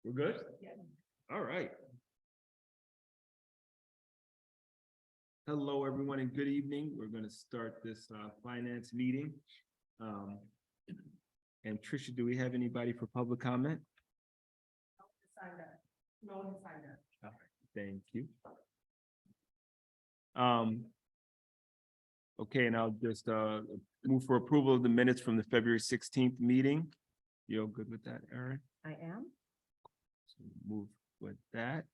We're good? All right. Hello, everyone, and good evening. We're going to start this finance meeting. And Tricia, do we have anybody for public comment? No one signed up. All right, thank you. Okay, and I'll just move for approval of the minutes from the February 16th meeting. You all good with that, Erin? I am. So move with that.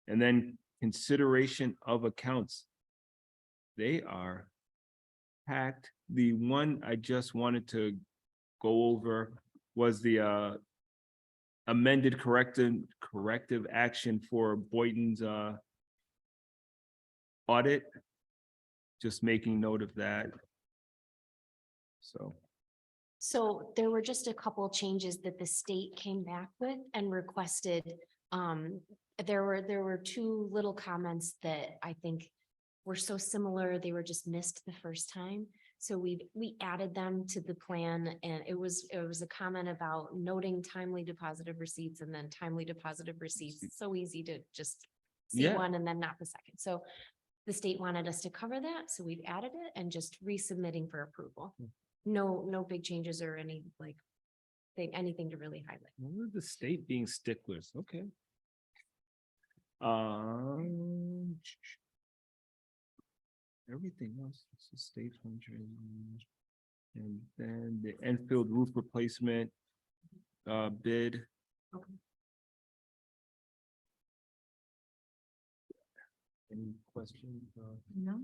And then consideration of accounts. They are packed. The one I just wanted to go over was the amended corrective action for Boynton's audit. Just making note of that. So there were just a couple changes that the state came back with and requested. There were two little comments that I think were so similar, they were just missed the first time. So we added them to the plan, and it was a comment about noting timely deposit of receipts and then timely deposit of receipts. It's so easy to just see Yeah. one and then not the second. So the state wanted us to cover that, so we've added it and just resubmitting for approval. No big changes or any anything to really highlight. The state being sticklers, okay. Everything else is the state function. And then the Enfield roof replacement bid. Okay. Any questions? No.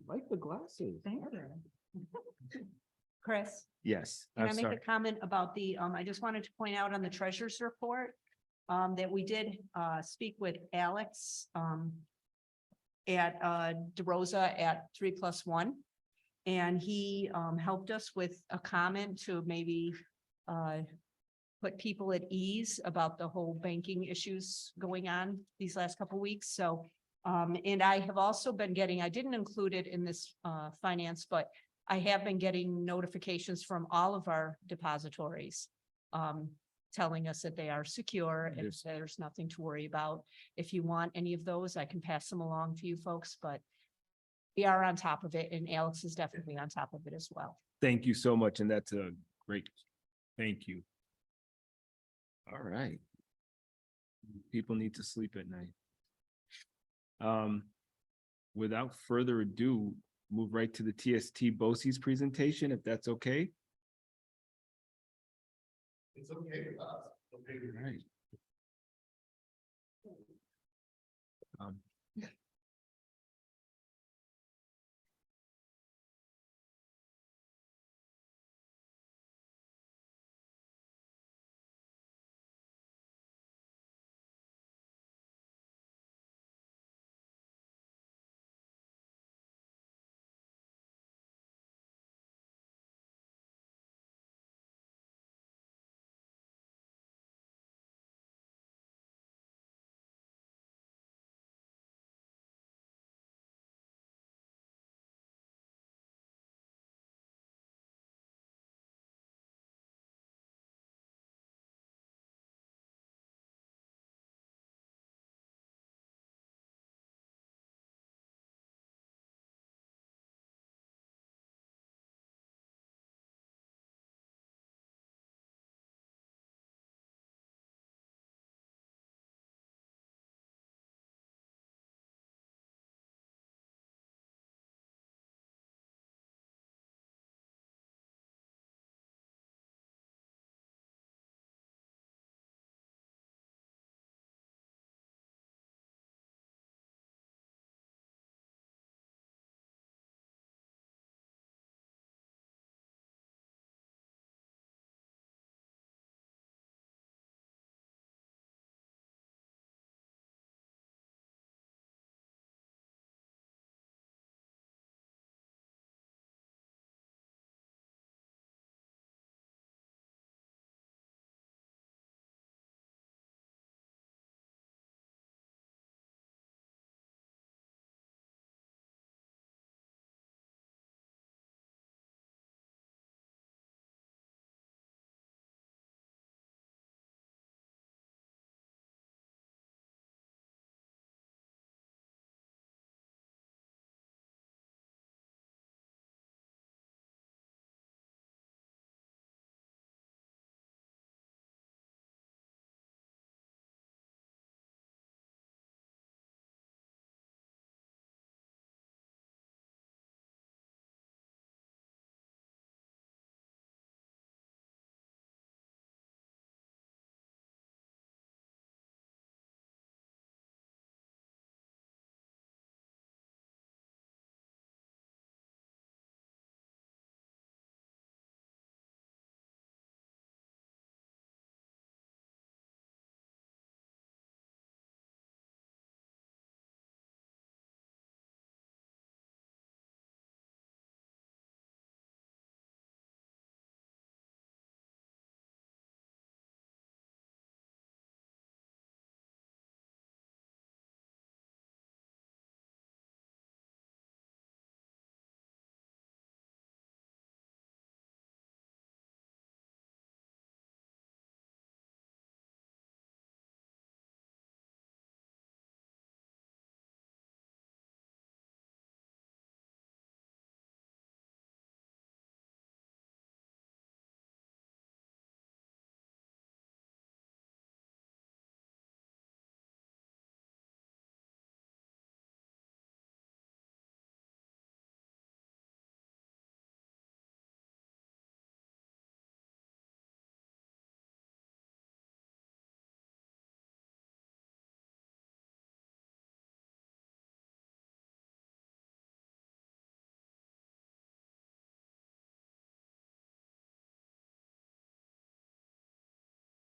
Like the glasses. Thank you. Chris, Yes, can I'm I make sorry. a comment about the, I just wanted to point out on the treasurer's report, that we did, speak with Alex, at, DeRosa at 3+1. And he, helped us with a comment to maybe, put people at ease about the whole banking issues going on these last couple of weeks. So, and I have also been getting, I didn't include it in this, finance, but I have been getting notifications from all of our depositories, telling us that they are secure and Yes. there's nothing to worry about. If you want any of those, I can pass them along to you folks, but we are on top of it, and Alex is definitely on top of it as well. Thank you so much, and that's a great, thank you. All right. People need to sleep at night. Without further ado, move right to the TST BOCES presentation, if that's okay. It's okay with us. Okay with All right.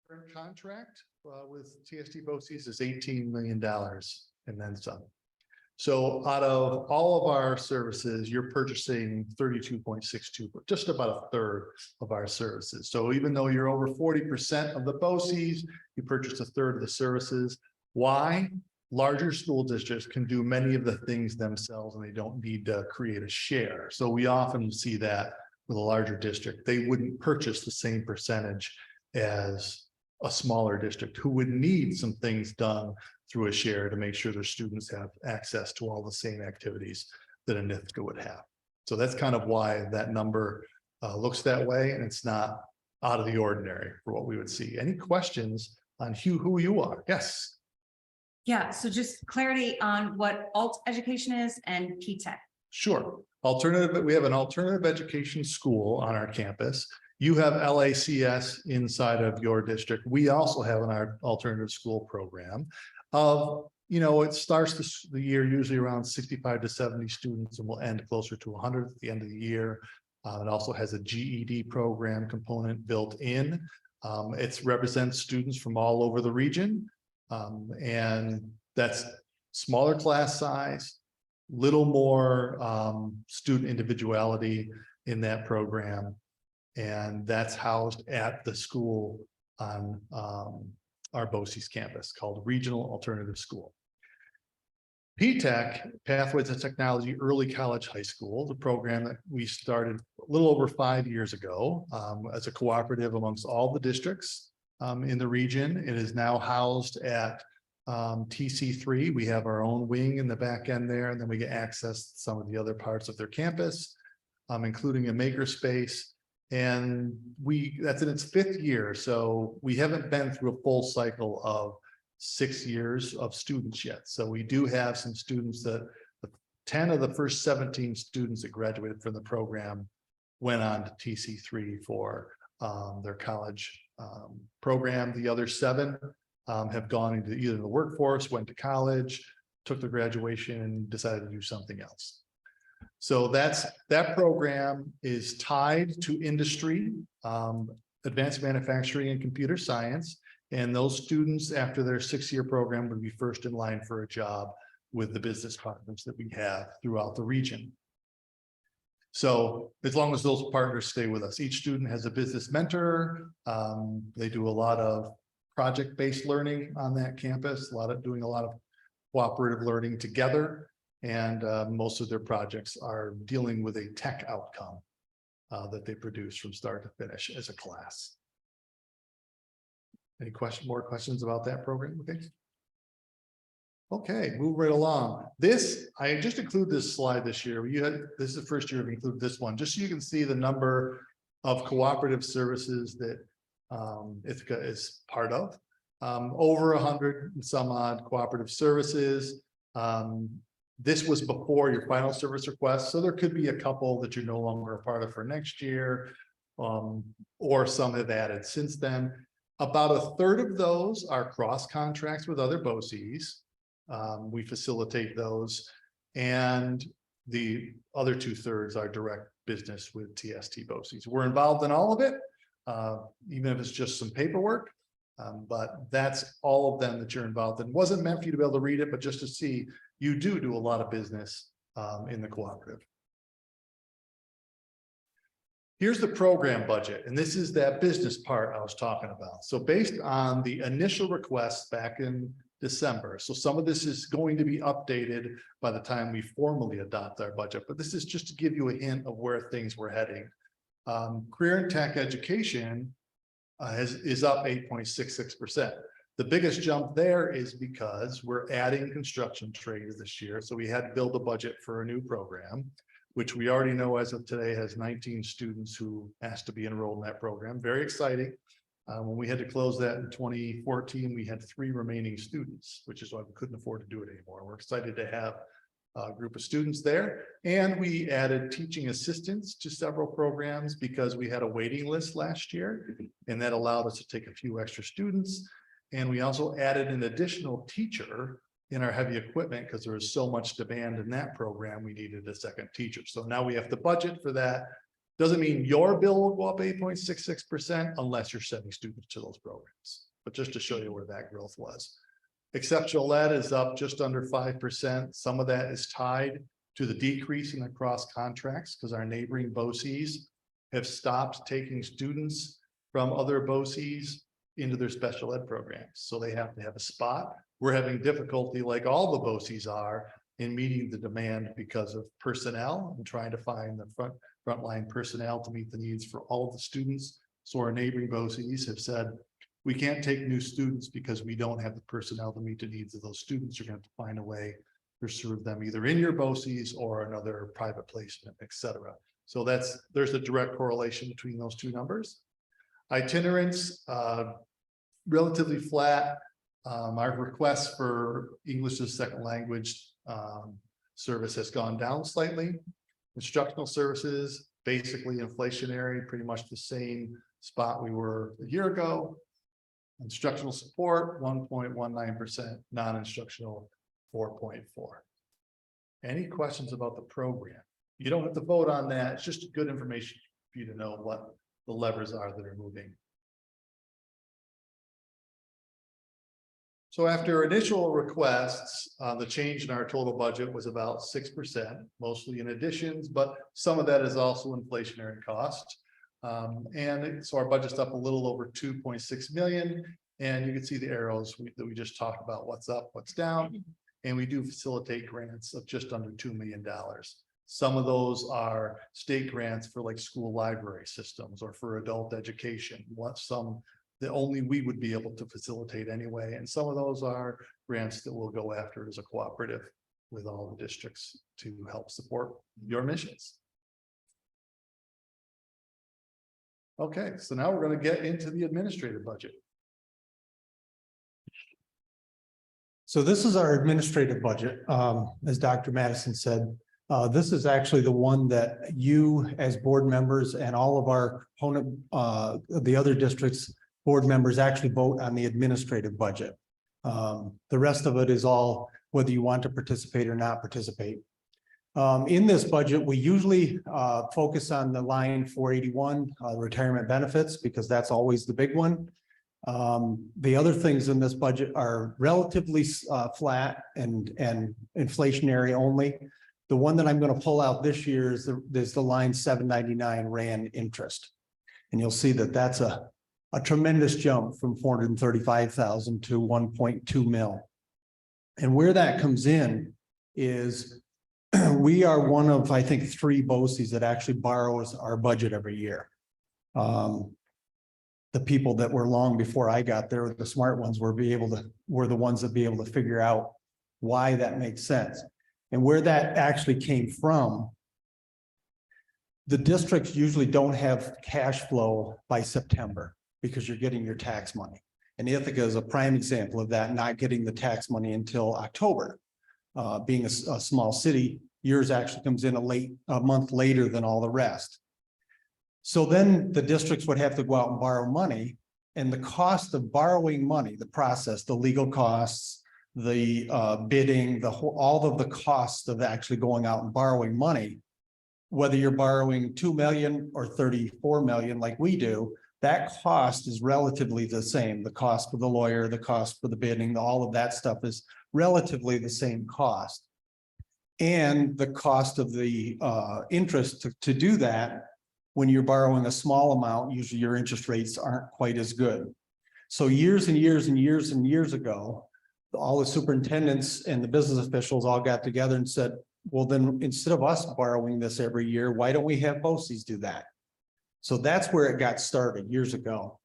Current contract with TSD BOCES is $18 million and then some. So out of all of our services, you're purchasing 32.62, but just about a third of our services. So even though you're over 40% of the BOCES, you purchase a third of the services. Why? Larger school districts can do many of the things themselves and they don't need to create a share. So we often see that with a larger district, they wouldn't purchase the same percentage as a smaller district who would need some things done through a share to make sure their students have access to all the same activities that a NIFTA would have. So that's kind of why that number looks that way, and it's not out of the ordinary for what we would see. Any questions on who you are? Yes. Yeah, so just clarity on what alt education is and P-Tech. Sure. Alternative, we have an alternative education school on our campus. You have LACS inside of your district. We also have our alternative school program. It starts the year usually around 65 to 70 students and will end closer to 100 at the end of the year. It also has a GED program component built in. It represents students from all over the region. And that's smaller class size, little more student individuality in that program. And that's housed at the school on our BOCES campus called Regional Alternative School. P-Tech, Pathways to Technology Early College High School, the program that we started a little over 5 years ago as a cooperative amongst all the districts in the region. It is now housed at TC3. We have our own wing in the back end there, and then we get access to some of the other parts of their campus, including a makerspace. And that's in its 5th year. So we haven't been through a full cycle of 6 years of students yet. So we do have some students that 10 of the first 17 students that graduated from the program went on to TC3 for their college program. The other 7 have gone into either the workforce, went to college, took their graduation and decided to do something else. So that program is tied to industry, advanced manufacturing and computer science. And those students after their 6-year program would be first in line for a job with the business partners that we have throughout the region. So as long as those partners stay with us, each student has a business mentor. They do a lot of project-based learning on that campus, doing a lot of cooperative learning together. And most of their projects are dealing with a tech outcome that they produce from start to finish as a class. Any more questions about that program? Okay, move right along. I just include this slide this year. This is the first year I've included this one, just so you can see the number of cooperative services that Ithaca is part of. Over 100 and some odd cooperative services. This was before your final service request, so there could be a couple that you're no longer a part of for next year, or some have added since then. About a third of those are cross contracts with other BOCES. We facilitate those, and the other 2/3 are direct business with TST BOCES. We're involved in all of it, even if it's just some paperwork. But that's all of them that you're involved in. It wasn't meant for you to be able to read it, but just to see you do a lot of business in the cooperative. Here's the program budget, and this is that business part I was talking about. So based on the initial requests back in December, so some of this is going to be updated by the time we formally adopt our budget, but this is just to give you a hint of where things were heading. Career and tech education is up 8.66%. The biggest jump there is because we're adding construction trades this year. So we had to build a budget for a new program, which we already know as of today has 19 students who asked to be enrolled in that program. Very exciting. When we had to close that in 2014, we had 3 remaining students, which is why we couldn't afford to do it anymore. We're excited to have a group of students there. And we added teaching assistants to several programs because we had a waiting list last year, and that allowed us to take a few extra students. And we also added an additional teacher in our heavy equipment because there was so much demand in that program, we needed a second teacher. So now we have the budget for that. Doesn't mean your bill will go up 8.66% unless you're sending students to those programs. but just to show you where that growth was. Exceptional ed is up just under 5%. Some of that is tied to the decrease in the cross contracts because our neighboring BOCES have stopped taking students from other BOCES into their special ed programs. So they have to have a spot. We're having difficulty, like all the BOCES are, in meeting the demand because of personnel and trying to find the frontline personnel to meet the needs for all of the students. So our neighboring BOCES have said, we can't take new students because we don't have the personnel to meet the needs of those students. You're going to have to find a way to serve them either in your BOCES or another private placement, et cetera. So there's a direct correlation between those two numbers. Itinerants, relatively flat. Our request for English as a second language service has gone down slightly. Instructional services, basically inflationary, pretty much the same spot we were a year ago. Instructional support, 1.19%, non-instructional, 4.4. Any questions about the program? You don't have to vote on that. It's just good information for you to know what the levers are that are moving. So after initial requests, the change in our total budget was about 6%, mostly in additions, but some of that is also inflationary cost. So our budget's up a little over 2.6 million. And you can see the arrows that we just talked about, what's up, what's down. And we do facilitate grants of just under $2 million. Some of those are state grants for like school library systems or for adult education. Some that only we would be able to facilitate anyway. And some of those are grants that we'll go after as a cooperative with all the districts to help support your missions. Okay, so now we're going to get into the administrative budget. So this is our administrative budget. As Dr. Madison said, this is actually the one that you as board members and all of our opponent, the other districts board members actually vote on the administrative budget. The rest of it is all whether you want to participate or not participate. In this budget, we usually focus on the line 481, retirement benefits, because that's always the big one. The other things in this budget are relatively flat and inflationary only. The one that I'm going to pull out this year is the line 799 RAND interest. And you'll see that that's a tremendous jump from 435,000 to 1.2 mil. And where that comes in is we are one of, I think, 3 BOCES that actually borrows our budget every year. The people that were long before I got there, the smart ones, were the ones that be able to figure out why that makes sense. And where that actually came from, the districts usually don't have cash flow by September because you're getting your tax money. And Ithaca is a prime example of that, not getting the tax money until October. Being a small city, yours actually comes in a month later than all the rest. So then the districts would have to go out and borrow money, and the cost of borrowing money, the process, the legal costs, the bidding, all of the costs of actually going out and borrowing money, whether you're borrowing 2 million or 34 million like we do, that cost is relatively the same. The cost for the lawyer, the cost for the bidding, all of that stuff is relatively the same cost. And the cost of the interest to do that, when you're borrowing a small amount, usually your interest rates aren't quite as good. So years and years and years and years ago, all the superintendents and the business officials all got together and said, well, then instead of us borrowing this every year, why don't we have BOCES do that? So that's where it got started years ago.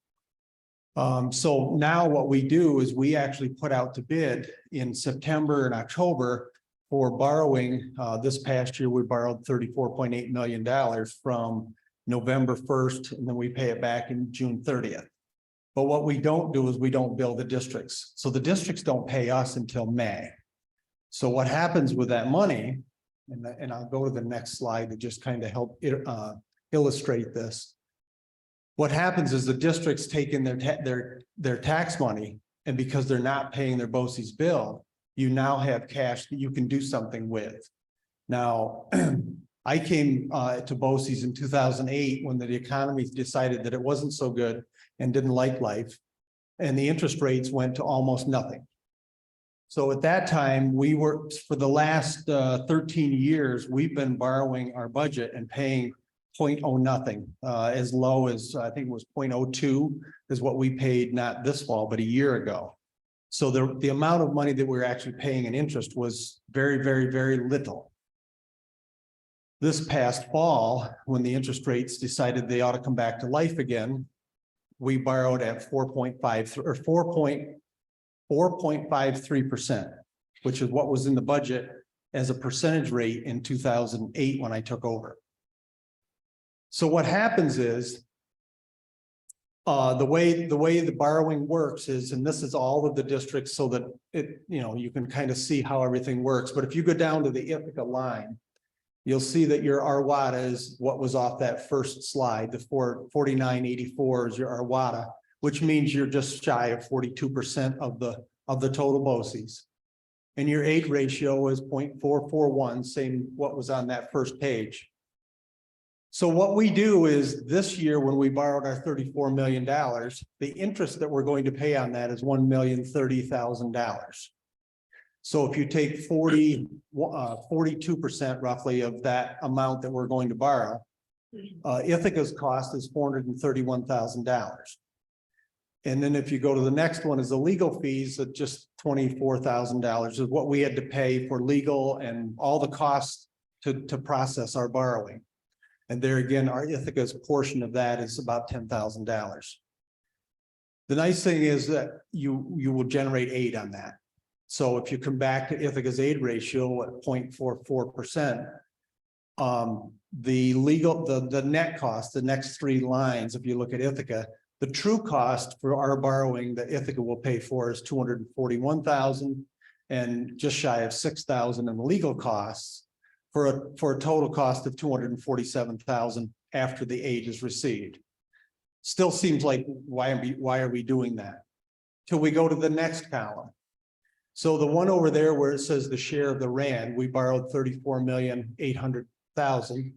So now what we do is we actually put out to bid in September and October for borrowing. This past year, we borrowed $34.8 million from November 1st, and then we pay it back in June 30th. But what we don't do is we don't bill the districts. So the don't pay us until May. So what happens with that money, and I'll go to the next slide to just kind of help illustrate this. What happens is the districts take in their tax money, and because they're not paying their BOCES bill, you now have cash that you can do something with. Now, I came to BOCES in 2008 when the economy decided that it wasn't so good and didn't like life. and the interest rates went to almost nothing. So at that time, we were, for the last 13 years, we've been borrowing our budget and paying 0.0 nothing, as low as, I think it was 0.02 is what we paid, not this fall, but a year ago. So the amount of money that we're actually paying in interest was very, very, very little. This past fall, when the interest rates decided they ought to come back to life again, we borrowed at 4.5 or 4.53%, which is what was in the budget as a percentage rate in 2008 when I took over. So what happens is the way the borrowing works is, and this is all of the districts so that it, you can kind of see how everything works. But if you go down to the Ithaca line, you'll see that your Arwada is what was off that first slide. The 4984 is your Arwada, which means you're just shy of 42% of the total BOCES. And your aid ratio is 0.441, same what was on that first page. So what we do is this year, when we borrowed our $34 million, the interest that we're going to pay on that is $1,030,000. So if you take 42% roughly of that amount that we're going to borrow, Ithaca's cost is $431,000. And then if you go to the next one is the legal fees at just $24,000 is what we had to pay for legal and all the costs to process our borrowing. And there again, our Ithaca's portion of that is about $10,000. The nice thing is that you will generate aid on that. So if you come back to Ithaca's aid ratio at 0.44%, the net cost, the next three lines, if you look at Ithaca, the true cost for our borrowing that Ithaca will pay for is $241,000 and just shy of $6,000 in the legal costs for a total cost of $247,000 after the aid is received. Still seems like why are we doing that? Till we go to the next column. So the one over there where it says the share of the RAND, we borrowed $34,800,000.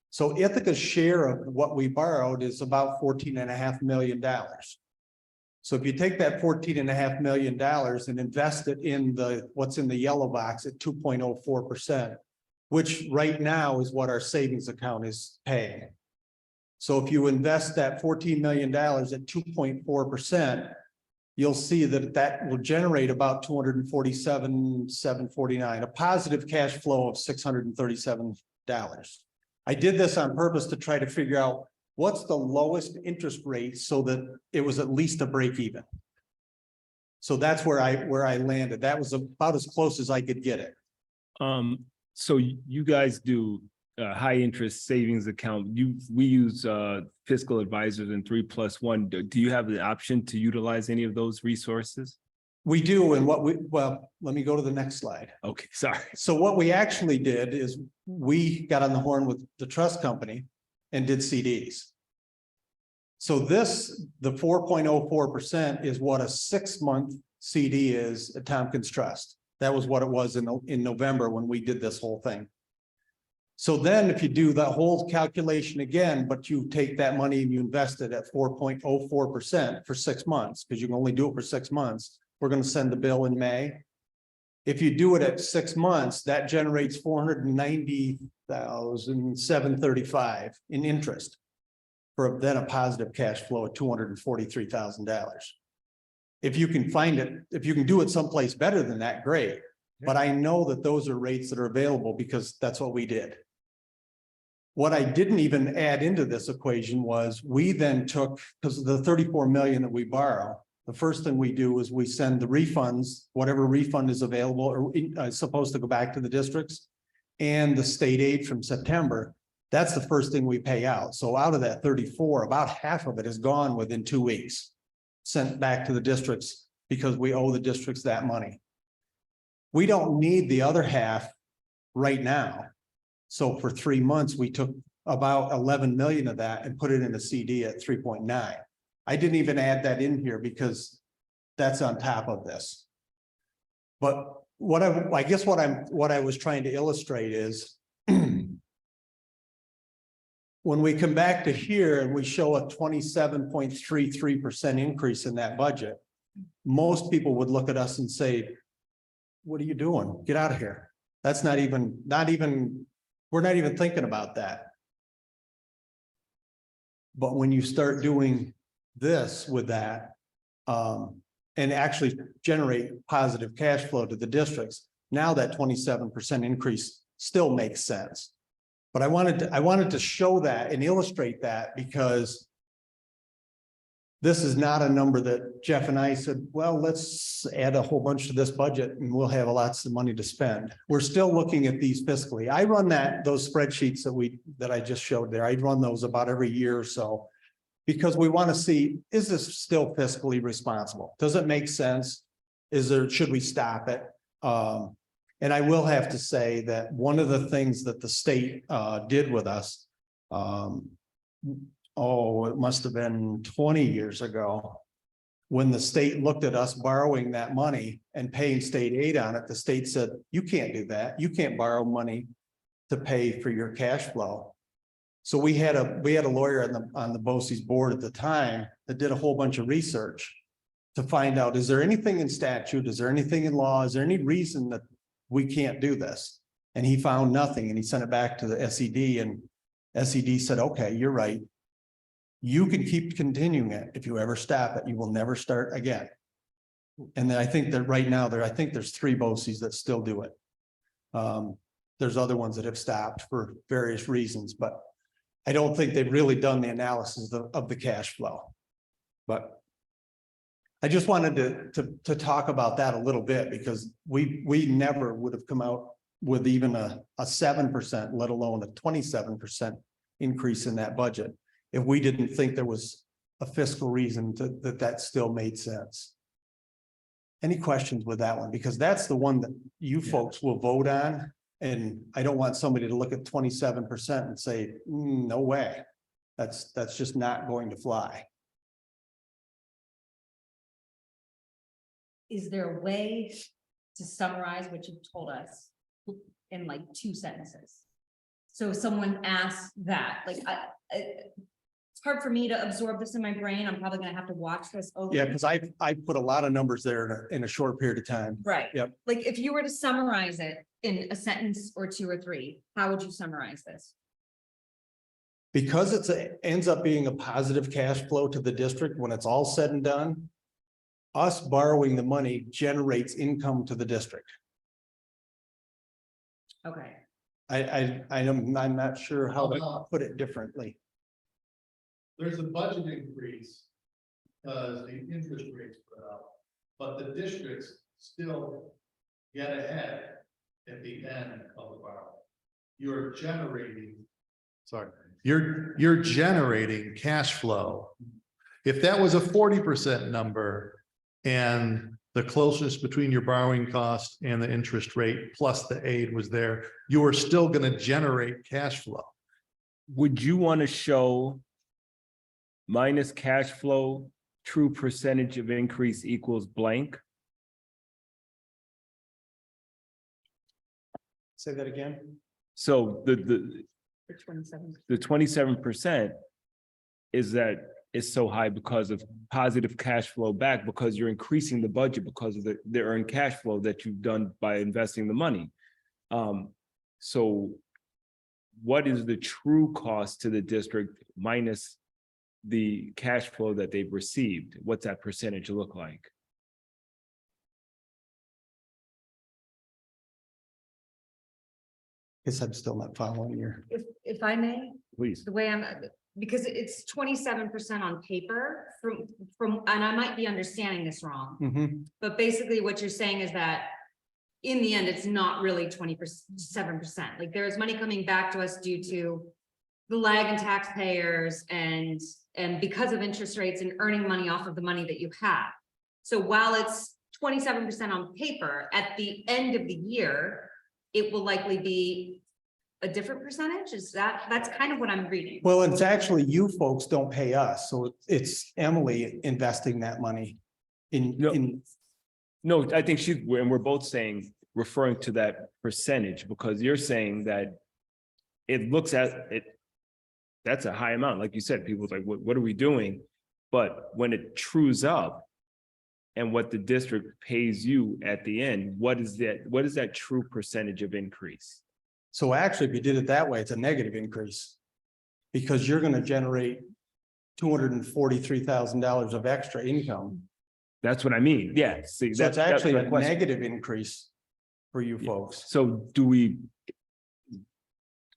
So Ithaca's share of what we borrowed is about $14.5 million. So if you take that $14.5 million and invest it in what's in the yellow box at 2.04%, which right now is what our savings account is paying. So if you invest that $14 million at 2.4%, you'll see that will generate about $247,749, a positive cash flow of $637. I did this on purpose to try to figure out what's the lowest interest rate so that it was at least a break even. So that's where I landed. That was about as close as I could get it. So you guys do high interest savings account. We use fiscal advisors and 3+1. Do you have the option to utilize any of those resources? We do, and well, let me go to the next slide. Okay, sorry. So what we actually did is we got on the horn with the trust company and did CDs. So the 4.04% is what a 6-month CD is at Tompkins Trust. That was what it was in November when we did this whole thing. So then if you do the whole calculation again, but you take that money and you invest it at 4.04% for 6 months, because you can only do it for 6 months. We're going to send the bill in May. If you do it at 6 months, that generates $490,735 in interest for then a positive cash flow of $243,000. If you can find it, if you can do it someplace better than that, great. But I know that those are rates that are available because that's what we did. What I didn't even add into this equation was we then took, because of the 34 million that we borrow, the first thing we do is we send the refunds, whatever refund is available or supposed to go back to the districts, and the state aid from September. That's the first thing we pay out. So out of that 34, about half of it is gone within 2 weeks, sent back to the districts because we owe the districts that money. We don't need the other half right now. So for 3 months, we took about 11 million of that and put it in a CD at 3.9. I didn't even add that in here because that's on top of this. But what I guess what I was trying to illustrate is when we come back to here and we show a 27.33% increase in that budget, most people would look at us and say, what are you doing? Get out of here. That's not even, we're not even thinking about that. But when you start doing this with that, and actually generate positive cash flow to the districts, now that 27% increase still makes sense. But I wanted to show that and illustrate that because this is not a number that Jeff and I said, well, let's add a whole bunch to this budget and we'll have lots of money to spend. We're still looking at these fiscally. I run those spreadsheets that I just showed there. I run those about every year or so because we want to see, is this still fiscally responsible? Does it make sense? Should we stop it? And I will have to say that one of the things that the state did with us, it must have been 20 years ago, when the state looked at us borrowing that money and paying state aid on it, the state said, you can't do that. You can't borrow money to pay for your cash flow. So we had a lawyer on the BOCES board at the time that did a whole bunch of research to find out, is there anything in statute? Is there anything in law? Is there any reason that we can't do this? And he found nothing, and he sent it back to the SED, and SED said, okay, you're right. You can keep continuing it. If you ever stop it, you will never start again. And then I think that right now I think there's 3 BOCES that still do it. There's other ones that have stopped for various reasons, but I don't think they've really done the analysis of the cash flow. But I just wanted to talk about that a little bit because we never would have come out with even a 7%, let alone a 27% increase in that budget if we didn't think there was a fiscal reason that still made sense. Any questions with that one? Because that's the one that you folks will vote on. And I don't want somebody to look at 27% and say, no way. That's just not going to fly. Is there a way to summarize what you've told us in like 2 sentences? So if someone asks that, like, it's hard for me to absorb this in my brain. I'm probably gonna have to watch this over. Yeah, because I put a lot of numbers there in a short period of time. Right. Yep. Like, if you were to summarize it in a sentence or 2 or 3, how would you summarize this? Because ends up being a positive cash flow to the district when it's all said and done, us borrowing the money generates income to the district. Okay. I'm not sure how to put it differently. There's a budget increase because the interest rates put up, but the districts still get ahead at the end of the borrow. You're generating cash flow. If that was a 40% number and the closest between your borrowing cost and the interest rate plus the aid was there, you are still going to generate cash flow. Would you want to show minus cash flow, true percentage of increase equals blank? Say that again. So the For 27. 27% is that it's so high because of positive cash flow back, because you're increasing the budget because of the earned cash flow that you've done by investing the money. So what is the true cost to the district minus the cash flow that they've received? What's that percentage look like? Guess I'm still not following your. If I may, Please. the way because it's 27% on paper from, and I might be understanding this wrong, Mhm. but basically what you're saying is that in the end, it's not really 27%. Like, there is money coming back to us due to the lag in taxpayers and because of interest rates and earning money off of the money that you have. So while it's 27% on paper, at the end of the year, it will likely be a different percentage. That's kind of what I'm reading. Well, it's actually you folks don't pay us, so it's Emily investing that money in. No, I think and we're both saying, referring to that percentage, because you're saying that it looks at it. that's a high amount. Like you said, people's like, what are we doing? But when it trues up and what the district pays you at the end, what is that true percentage of increase? So actually, if you did it that way, it's a negative increase. Because you're gonna generate $243,000 of extra income. That's what I mean. Yeah, see, So it's that's actually my a question. negative increase for you Yeah. folks. So do we,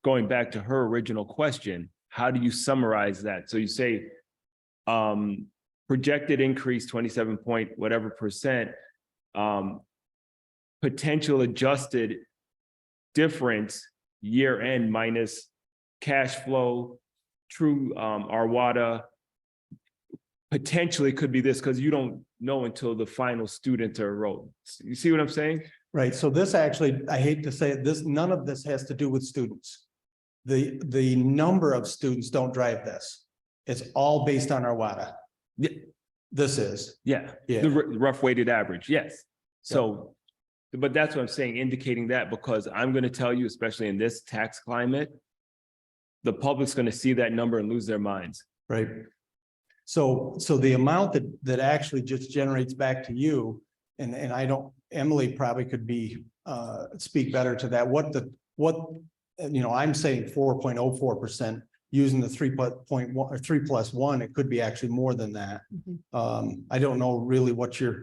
going back to her original question, how do you summarize that? So you say, projected increase 27 point whatever percent, potential adjusted difference year end minus cash flow, true, Arwada, potentially could be this, because you don't know until the final students are enrolled. You see what I'm saying? Right, so this actually, I hate to say it, this, none of this has to do with students. The number of students don't drive this. It's all based on our WADA. Yeah. This is, Yeah, Yeah. the rough weighted average, yes. So, but that's what I'm saying, indicating that, because I'm gonna tell you, especially in this tax climate, the public's gonna see that number and lose their minds. right? So the amount that actually just generates back to you, and I don't, Emily probably could speak better to that. I'm saying 4.04%, using the 3.1 or 3+1, it could be actually more than that. I don't know really what you're,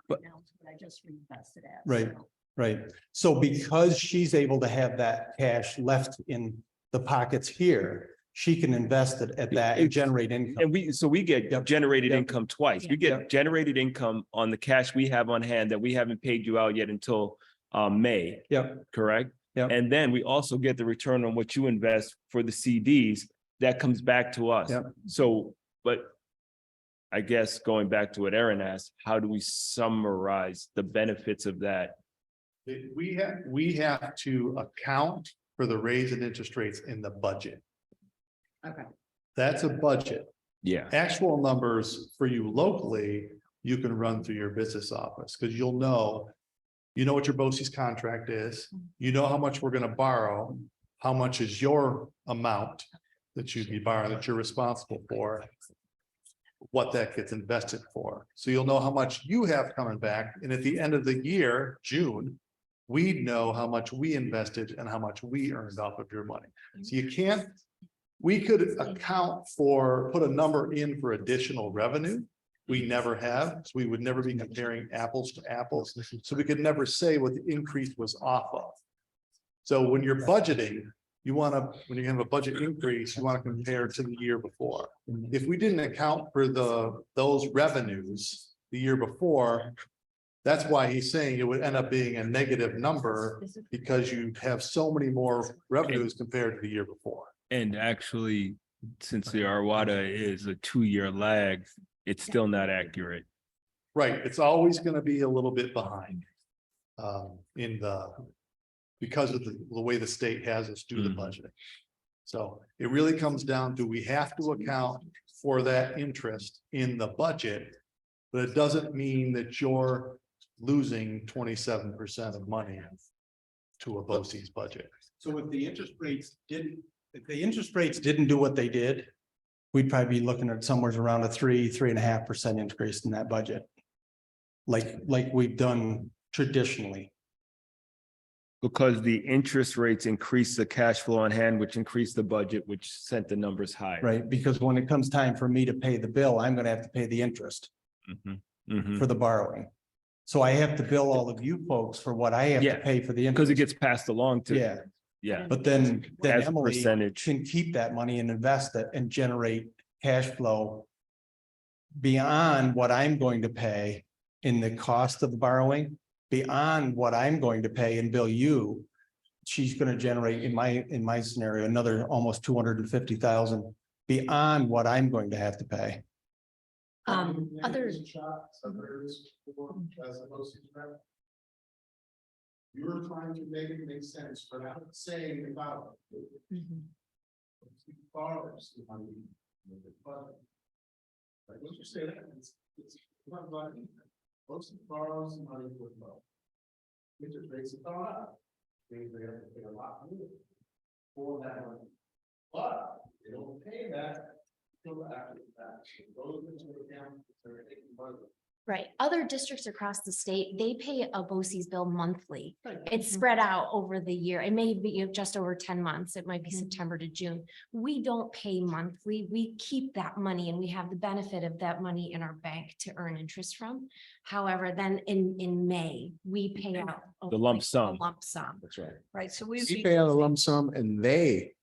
But- I just reinvested at. Right. right? So because she's able to have that cash left in the pockets here, she can invest it at that and generate income. And we get Yep. generated Yep. income twice. We Yep. get generated income on the cash we have on hand that we haven't paid you out yet until May, Yep, correct? Yep. And then we also get the return on what you invest for the CDs that comes back to us. Yep. So, but I guess going back to what Aaron asked, how do we summarize the benefits of that? We have to account for the raise in interest rates in the budget. Okay. That's a budget. Yeah, Actual numbers for you locally, you can run through your business office, because you know what your BOCES contract is, you know how much we're gonna borrow, how much is your amount that you'd be borrowing, that you're responsible for, what that gets invested for. So you'll know how much you have coming back, and at the end of the year, June, we know how much we invested and how much we earned off of your money. So you can't, we could put a number in for additional revenue. We never have, so we would never be comparing apples to apples. So we could never say what the increase was off of. So when you're budgeting, when you have a budget increase, you want to compare to the year before. If we didn't account for those revenues the year before, that's why he's saying it would end up being a negative number, because you have so many more revenues compared to the year before. and actually, since the Arwada is a 2-year lag, it's still not accurate. Right, it's always gonna be a little bit behind. Because of the way the state has us do the Mhm. budgeting. So it really comes down to, we have to account for that interest in the budget. But it doesn't mean that you're losing 27% of money to a BOCES budget. so if the interest rates didn't do what they did, we'd probably be looking at somewhere around a 3.5% increase in that budget. Like we've done traditionally. Because the interest rates increase the cash flow on hand, which increased the budget, which sent the numbers higher. Right, because when it comes time for me to pay the bill, I'm gonna have to pay the interest Mhm. Mhm. for the borrowing. So I have to bill all of you folks for what I have to Yeah, pay for the interest. Because it gets passed along to. Yeah, Yeah, but then as a Emily percentage. can keep that money and invest it and generate cash flow beyond what I'm going to pay in the cost of the borrowing, beyond what I'm going to pay and bill you. She's gonna generate in my scenario, another almost 250,000 beyond what I'm going to have to pay. Other, You're trying to make it make sense, but I'm saying about borrowers. Like what you say, it's not about most borrows money with low. Interest rates have gone up. Means they have to pay a lot more for that money. But they don't pay that till after that. It goes into account for everything monthly. Right. Other districts across the state, they pay a BOCES bill monthly. It's Mhm. spread out over the year. It may be just over 10 months. It might be Mhm. September to June. We don't pay monthly. We keep that money and we have the benefit of that money in our bank to earn interest from. However, then in May, we pay out The lump a sum. lump sum. That's right. Right, so we. We pay out a lump sum and they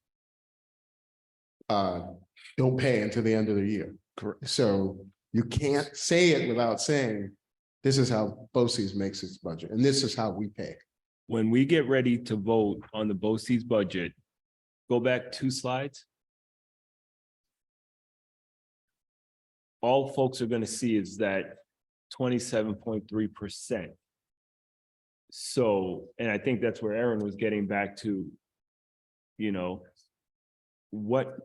don't pay until the end of the year. Correct. So you can't say it without saying, this is how BOCES makes its budget and this is how we pay. When we get ready to vote on the BOCES budget, go back 2 slides. All folks are gonna see is that 27.3%. So, and I think that's where Aaron was getting back to, you know, what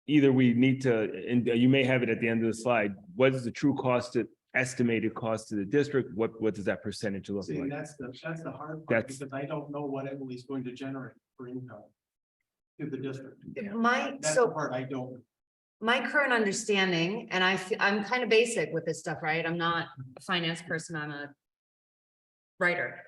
either we need to, and you may have it at the end of the slide, what is the true cost, estimated cost to the district? What does that percentage look See, like? that's the hard part, That's- because I don't know what Emily's going to generate for income to the district. My, That's the so part I don't. my current understanding, and I'm kind of basic with this stuff, right? I'm not a finance person, I'm a writer.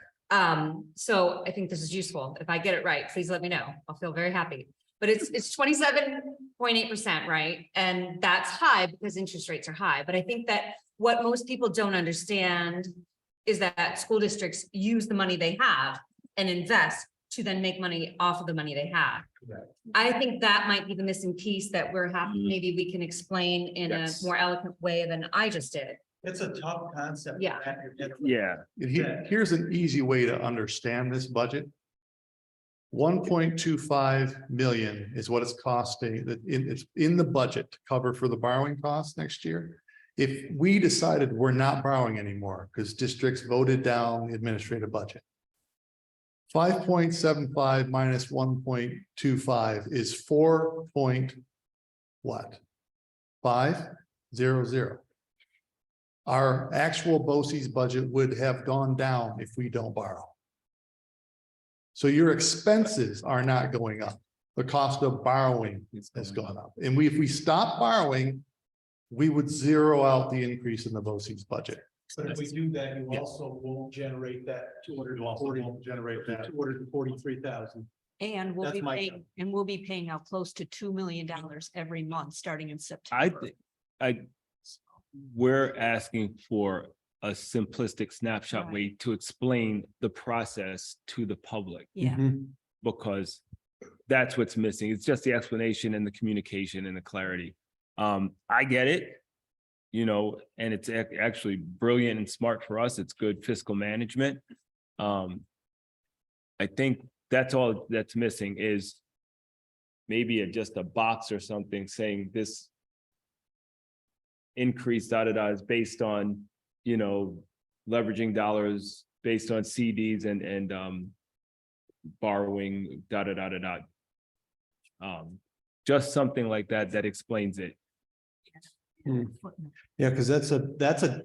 So I think this is useful. If I get it right, please let me know. I'll feel very happy. But it's 27.8%, right? And that's high because interest rates are high. But I think that what most people don't understand is that school districts use the money they have and invest to then make money off of the money they have. Correct. I think that might be the missing piece that we're happy, Mhm. maybe we can explain in a Yes. more eloquent way than I just did. It's a tough concept. to Yeah. wrap your head around. Yeah, And here's an easy way to understand this budget. 1.25 million is what it's costing, it's in the budget to cover for the borrowing costs next year. If we decided we're not borrowing anymore, because districts voted down the administrative budget. 5.75 minus 1.25 is 4 point what? 500. Our actual BOCES budget would have gone down if we don't borrow. So your expenses are not going up. The cost of borrowing has gone up. And if we stop borrowing, we would zero out the increase in the BOCES budget. But if we do that, you Yeah. also won't generate that You also won't generate that. 243,000. And we'll That's be my paying, and we'll be paying out close to $2 million every month, starting in I September. think, we're asking for a simplistic snapshot way to explain the process to the public, Yeah, because that's what's missing. It's just the explanation and the communication and the clarity. I get it, you know, and it's actually brilliant and smart for us. It's good fiscal management. I think that's all that's missing is maybe just a box or something saying this increase is based on, you know, leveraging dollars based on CDs and borrowing, just something like that, that explains it. Yeah, because that's a,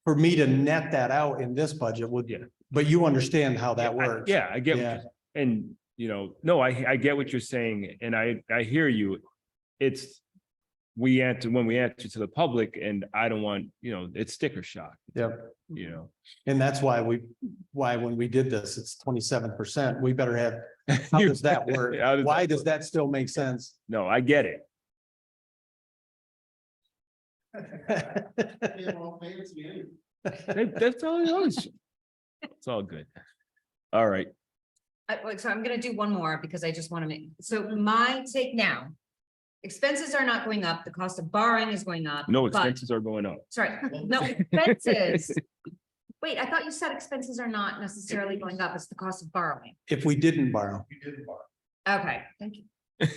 for me to net that out in this budget would, Yeah. but you understand how that I- works. Yeah, I get, Yeah. and, you know, no, I get what you're saying, and I hear you. It's, when we answer to the public, and I don't want, you know, it's sticker shock, Yep. you know. And that's why when we did this, it's 27%. We better have, how does that work? How does Why that does work? that still make sense? No, I get it. That's all, it's all good. All right, So I'm gonna do one more because I just want to make, so my take now. Expenses are not going up, the cost of borrowing is going up. no but- expenses are going up. Sorry, no expenses. Wait, I thought you said expenses are not necessarily going up, it's the cost of borrowing. If we didn't borrow. Okay, thank you.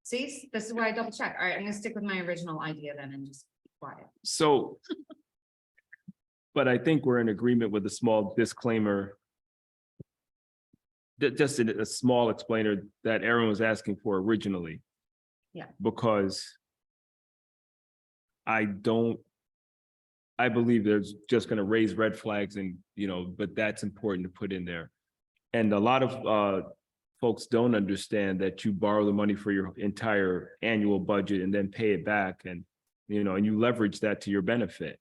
See, this is where I double check. All right, I'm gonna stick with my original idea then and just be quiet. So. But I think we're in agreement with a small disclaimer. Just a small explainer that Aaron was asking for originally. Yeah. Because. I believe there's just gonna raise red flags and, you know, but that's important to put in there. And a lot of folks don't understand that you borrow the money for your entire annual budget and then pay it back and, and you leverage that to your benefit.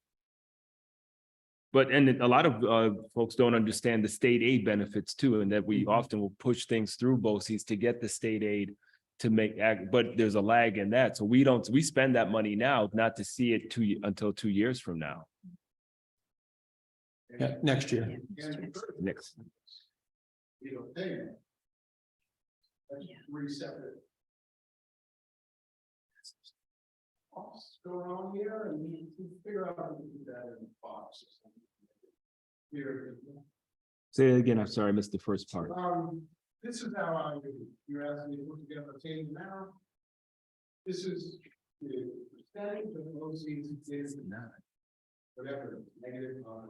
But, and a lot of folks don't understand the state aid benefits too, and that we often will push things through BOCES to get the state aid to make, but there's a lag in that. So we spend that money now, not to see it until 2 years from now. Yeah, next year. Next. You know, hey. That's three separate. Go around here and you figure out how to do that in the box. Or something. Here. Say it again. I'm sorry, I missed the first part. This is how I do it. You're asking me to put together a table now. This is the percentage of BOCES is whatever, negative on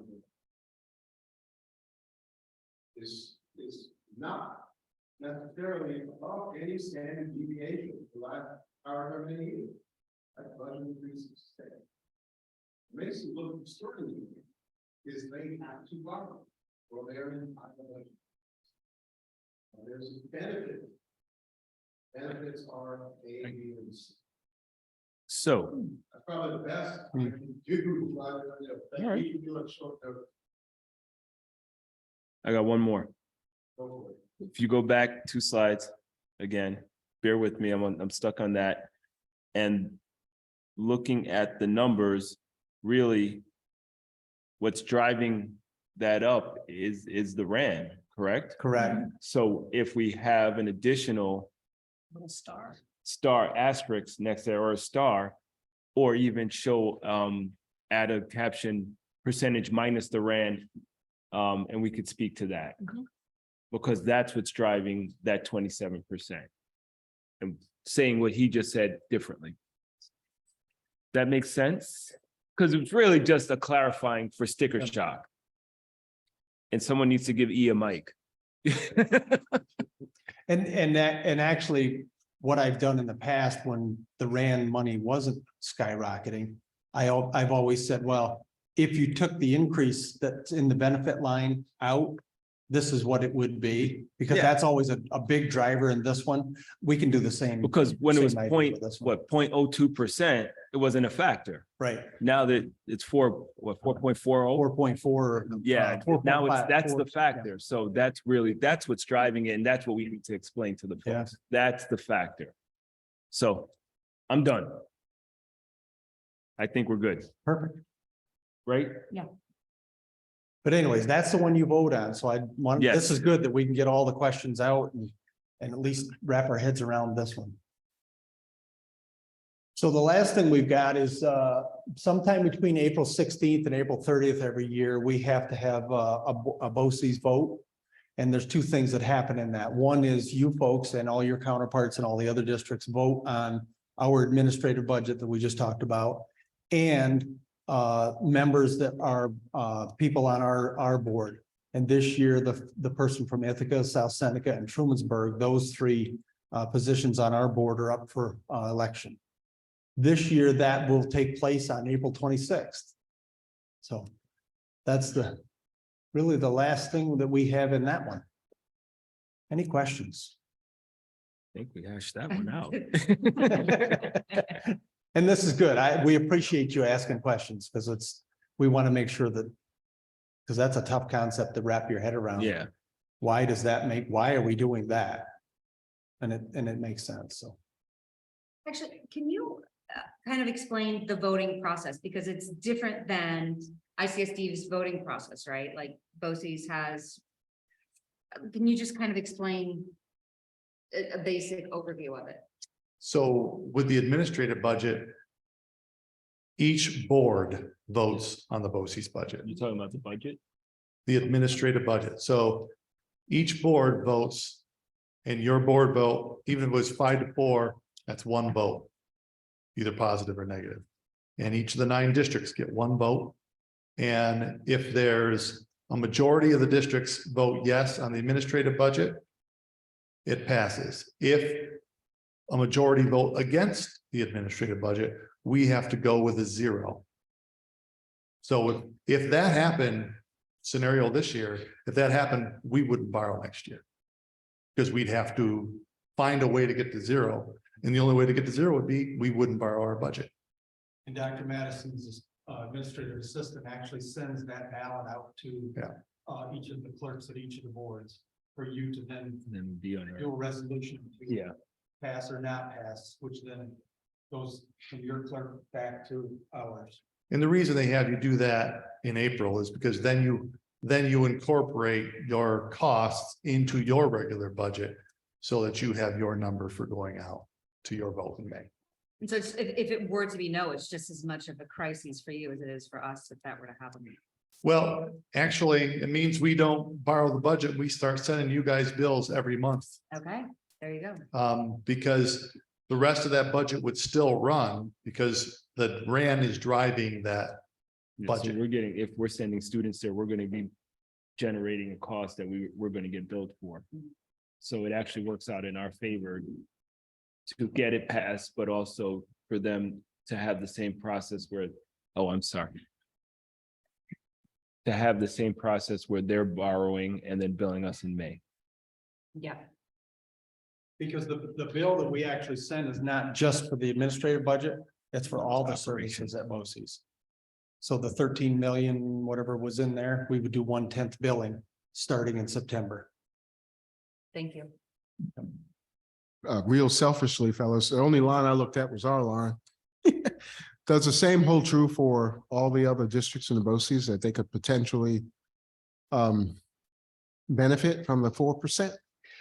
is not necessarily above any standard deviation for the last however many years. That budget increases stay. Makes it look extraordinary is they have to borrow or they're in high budget. There's a benefit. Benefits are A, B, and C. So, That's probably the best I can do. All right. You can do it short notice. I got one more. Go for it. If you go back 2 slides, again, bear with me, I'm stuck on that. And looking at the numbers, really, what's driving that up is the RAND, correct? Correct. So if we have an additional Little star. star asterisk next there, or a star, or even show, add a caption percentage minus the RAND, and we could speak to that. Mhm. Because that's what's driving that 27%. And saying what he just said differently. That makes sense? Because it's really just a clarifying for sticker shock. And someone needs to give E a mic. And actually, what I've done in the past when the RAND money wasn't skyrocketing, I've always said, well, if you took the increase that's in the benefit line out, this is what it would be, because Yeah. that's always a big driver in this one. We can do the same. Because when it was same idea point, with this one. 0.02%, it wasn't a factor. Right, Now that it's 4.40. 4.4. Yeah, now that's the 4.5, factor. So that's what's driving it. And that's what we need to explain to the Yeah. folks. That's the factor. So I'm done. I think we're good, Perfect. right? But anyways, that's the one you vote on. So I want, Yes. this is good that we can get all the questions out and at least wrap our heads around this one. So the last thing we've got is sometime between April 16th and April 30th every year, we have to have a BOCES vote. And there's 2 things that happen in that. One is you folks and all your counterparts and all the other districts vote on our administrative budget that we just talked about. And members that are people on our board. And this year, the person from Ithaca, South Seneca, and Trumansburg, those 3 positions on our board are up for election. This year, that will take place on April 26th. So that's really the last thing that we have in that one. Any questions? I think we hashed that one out. And this is good. We appreciate you asking questions because we want to make sure that, because that's a tough concept to wrap your head around. Yeah, Why are we doing that? And it makes sense. So. Actually, can you kind of explain the voting process? Because it's different than ICSD's voting process, right? Like BOCES has. Can you just kind of explain a basic overview of it? So with the administrative budget, each board votes on the BOCES budget, you're talking about the budget? the administrative budget. So each board votes and your board vote, even if it was 5-4, that's 1 vote, either positive or negative. And each of the 9 districts get 1 vote. And if there's a majority of the districts vote yes on the administrative budget, it passes. If a majority vote against the administrative budget, we have to go with a 0. So if that happened, scenario this year, if that happened, we wouldn't borrow next year. Because we'd have to find a way to get to zero. And the only way to get to zero would be, we wouldn't borrow our budget. And Dr. Madison's administrative assistant actually sends that ballot out to Yeah. each of the clerks at each of the boards for you to then Then be on do a resolution to Yeah, pass or not pass, which then goes from your clerk back to ours. And the reason they have you do that in April is because then you incorporate your costs into your regular budget. So that you have your number for going out to your vote in May. And so if it were to be no, it's just as much of a crisis for you as it is for us if that were to happen. Well, actually, it means we don't borrow the budget. We start sending you guys bills every month. Okay, there you go. Because the rest of that budget would still run because the RAN is driving that. yeah, so Budget. we're getting, if we're sending students there, we're gonna be generating a cost that we're gonna get billed for. So it actually works out in our favor to get it passed, but also for them to have the same process where, oh, I'm sorry. To have the same process where they're borrowing and then billing us in May. Yeah. Because the bill that we actually send is not just for the administrative budget, it's for all the services at BOCES. So the 13 million, whatever was in there, we would do 1/10 billing starting in September. Thank you. Real selfishly, fellas, the only line I looked at was our line. Does the same hold true for all the other districts in the BOCES that they could potentially benefit from the 4%?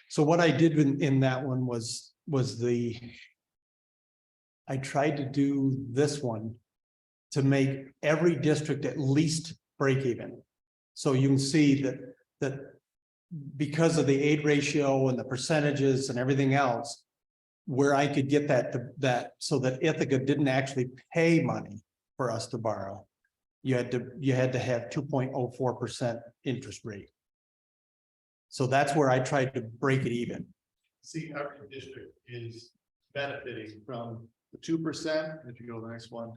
So what I did in that one was I tried to do this one to make every district at least break even. So you can see that because of the aid ratio and the percentages and everything else, where I could get that so that Ithaca didn't actually pay money for us to borrow. You had to have 2.04% interest rate. So that's where I tried to break it even. See, every district is benefiting from the 2%. If you go to the next one.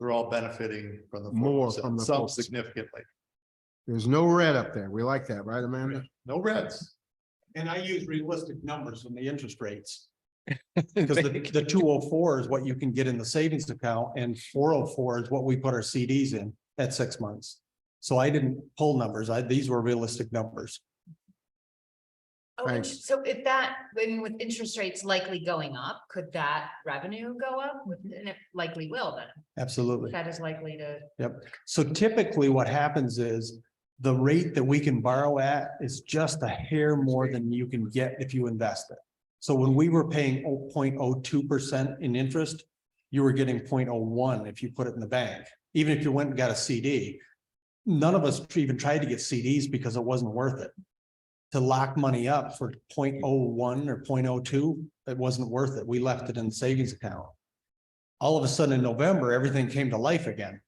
They're all benefiting from the More 4%, from the some 4%. significantly. There's no red up there. We like that, right, Amanda? No reds. And I use realistic numbers on the interest rates. Because the 204 is what you can get in the savings account and 404 is what we put our CDs in at 6 months. So I didn't pull numbers. These were realistic numbers. Oh, Thanks. so if that, I mean, with interest rates likely going up, could that revenue go up? And it likely will then. Absolutely. That is likely to, Yep. So typically what happens is the rate that we can borrow at is just a hair more than you can get if you invest it. So when we were paying 0.02% in interest, you were getting 0.01 if you put it in the bank, even if you went and got a CD. None of us even tried to get CDs because it wasn't worth it. To lock money up for 0.01 or 0.02, it wasn't worth it. We left it in the savings account. All of a sudden in November, everything came to life again.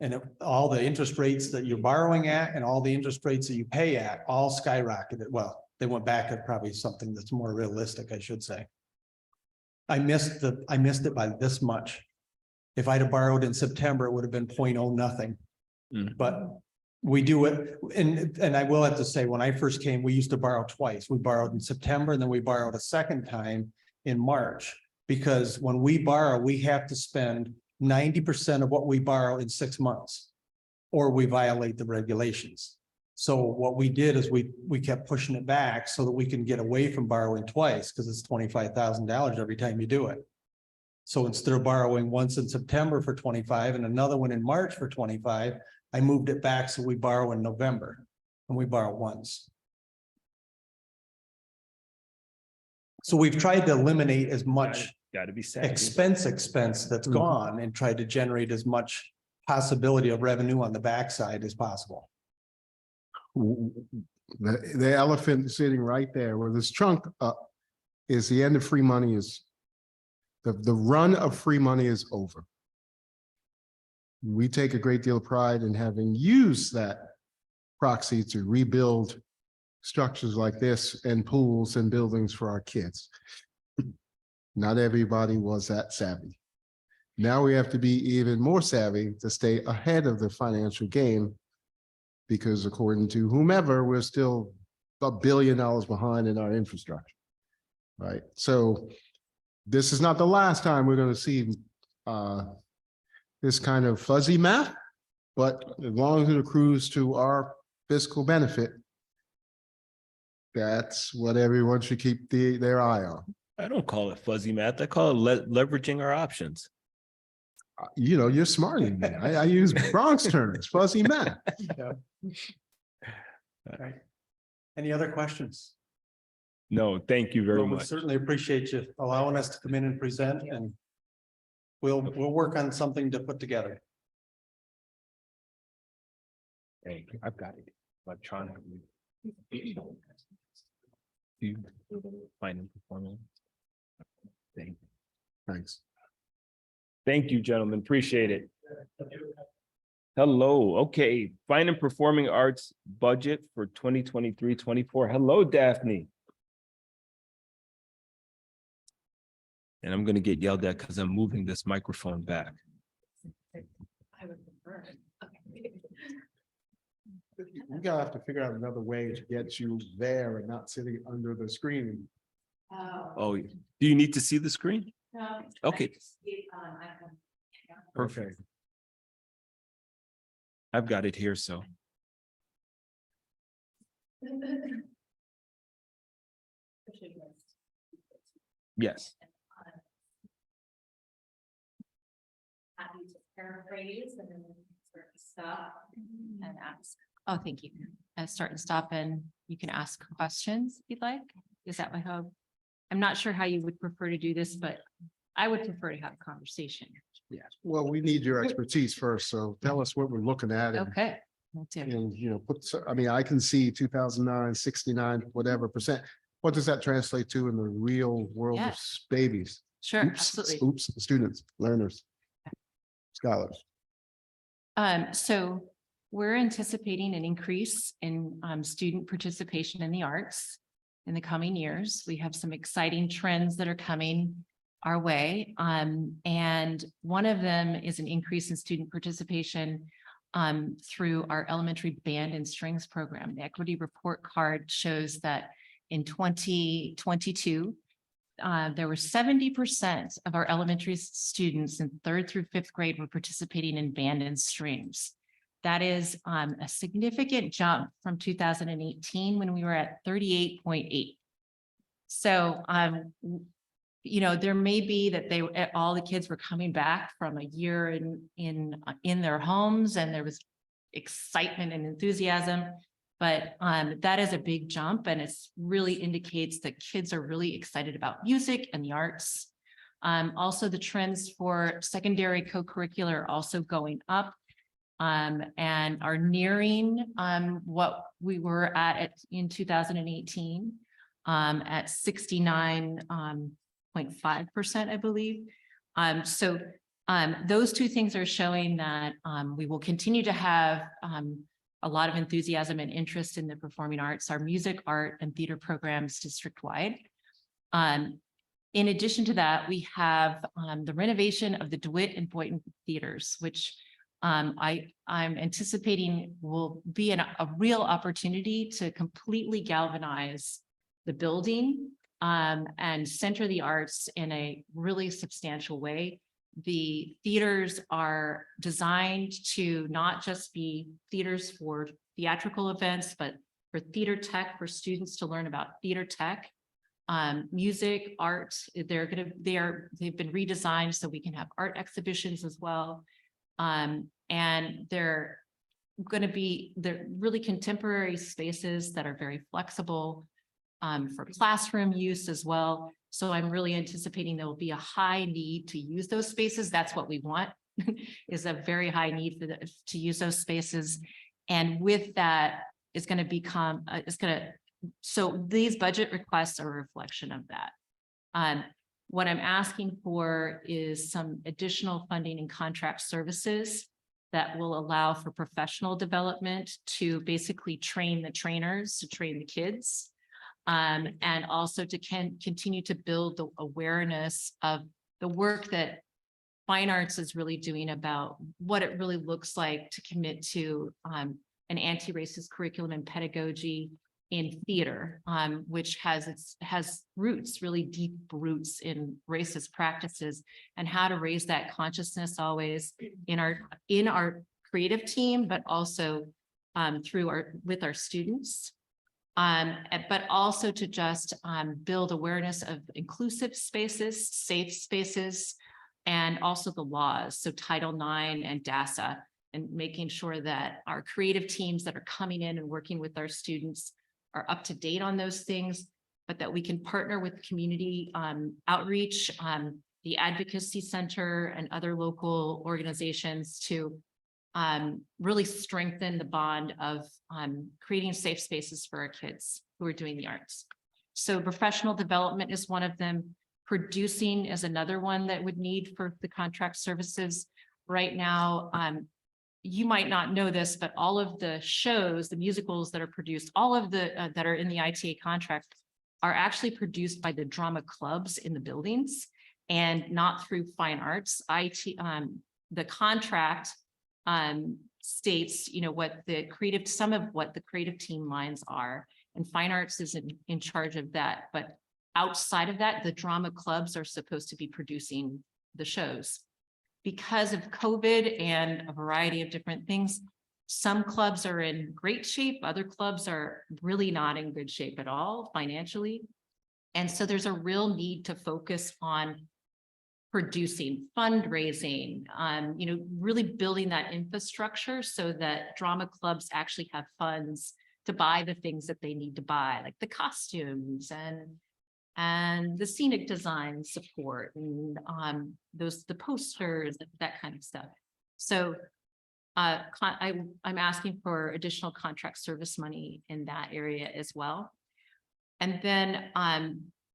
And all the interest rates that you're borrowing at and all the interest rates that you pay at all skyrocketed. Well, they went back at probably something that's more realistic, I should say. I missed it by this much. If I'd have borrowed in September, it would have been 0.0 nothing. But we do it, and I will have to say, when I first came, we used to borrow twice. We borrowed in September and then we borrowed a second time in March. Because when we borrow, we have to spend 90% of what we borrow in 6 months. Or we violate the regulations. So what we did is we kept pushing it back so that we can get away from borrowing twice, because it's $25,000 every time you do it. So instead of borrowing once in September for 25 and another one in March for 25, I moved it back so we borrow in November and we borrow once. So we've tried to eliminate as much Gotta be savvy. expense that's gone and tried to generate as much possibility of revenue on the backside as possible. The elephant sitting right there where this chunk up is the end of free money is the run of free money is over. We take a great deal of pride in having used that proxy to rebuild structures like this and pools and buildings for our kids. Not everybody was that savvy. Now we have to be even more savvy to stay ahead of the financial game, because according to whomever, we're still $1 billion behind in our infrastructure. Right? So this is not the last time we're going to see this kind of fuzzy math, but as long as it accrues to our fiscal benefit, that's what everyone should keep their eye on. I don't call it fuzzy math. I call it leveraging our options. You know, you're smarter than me. I use Bronx terms, fuzzy math. Right. Any other questions? No, thank you very Well, we much. certainly appreciate you allowing us to come in and present, and we'll work on something to put together. Thank you. I've got it electronically. Do you find it performing? Thank you. Thanks. Thank you, gentlemen. Appreciate it. Hello. Okay. Fine and Performing Arts budget for 2023-24. Hello, Daphne. And I'm going to get yelled at because I'm moving this microphone back. I would prefer. Okay. We gotta have to figure out another way to get you there and not sitting under the screen. Oh, do you need to see the screen? No. Okay. I can- Perfect. I've got it here, so. Yes. Happy to paraphrase and then sort of stop and ask. Oh, thank you. Start and stop, and you can ask questions if you'd like. Is that my hope? I'm not sure how you would prefer to do this, but I would prefer to have a conversation. Yeah, well, we need your expertise first, so tell us what we're looking at. Okay. Will do. And, you know, I mean, I can see 2009, 69, whatever percent. What does that translate to in the real world of Yes. babies? Sure, Oops, absolutely. Oops, students, learners, scholars. So we're anticipating an increase in student participation in the arts in the coming years. We have some exciting trends that are coming our way. And one of them is an increase in student participation through our elementary band and strings program. The equity report card shows that in 2022, there were 70% of our elementary students in 3rd through 5th grade were participating in band and strings. That is a significant jump from 2018 when we were at 38.8. So, you know, there may be that all the kids were coming back from a year in their homes, and there was excitement and enthusiasm. But that is a big jump, and it's really indicates that kids are really excited about music and the arts. Also, the trends for secondary co-curricular are also going up and are nearing what we were at in 2018 at 69.5%, I believe. So those two things are showing that we will continue to have a lot of enthusiasm and interest in the performing arts, our music, art, and theater programs district-wide. In addition to that, we have the renovation of the DeWitt and Boynton theaters, which I'm anticipating will be a real opportunity to completely galvanize the building and center the arts in a really substantial way. The theaters are designed to not just be theaters for theatrical events, but for theater tech, for students to learn about theater tech, music, art. They've been redesigned so we can have art exhibitions as well. And they're really contemporary spaces that are very flexible for classroom use as well. So I'm really anticipating there will be a high need to use those spaces. That's what we want, is a very high need to use those spaces. And with that, it's going to so these budget requests are a reflection of that. What I'm asking for is some additional funding and contract services that will allow for professional development to basically train the trainers, to train the kids. And also to continue to build the awareness of the work that fine arts is really doing about what it really looks like to commit to an anti-racist curriculum and pedagogy, in theater, which has roots, really deep roots in racist practices, and how to raise that consciousness always in our creative team, but also with our students. But also to just build awareness of inclusive spaces, safe spaces, and also the laws, so Title IX and DASA, and making sure that our creative teams that are coming in and working with our students are up to date on those things, but that we can partner with community outreach, the Advocacy Center and other local organizations to really strengthen the bond of creating safe spaces for our kids who are doing the arts. So professional development is one of them. Producing is another one that would need for the contract services. Right now, you might not know this, but all of the shows, the musicals that are produced, all of the that are in the ITA contract are actually produced by the drama clubs in the buildings and not through fine arts. The contract states, what some of what the creative team lines are, and fine arts is in charge of that. But outside of that, the drama clubs are supposed to be producing the shows. Because of COVID and a variety of different things, some clubs are in great shape, other clubs are really not in good shape at all financially. And so there's a real need to focus on producing, fundraising, really building that infrastructure so that drama clubs actually have funds to buy the things that they need to buy, like the costumes and the scenic design support and the posters, that kind of stuff. So I'm asking for additional contract service money in that area as well. And then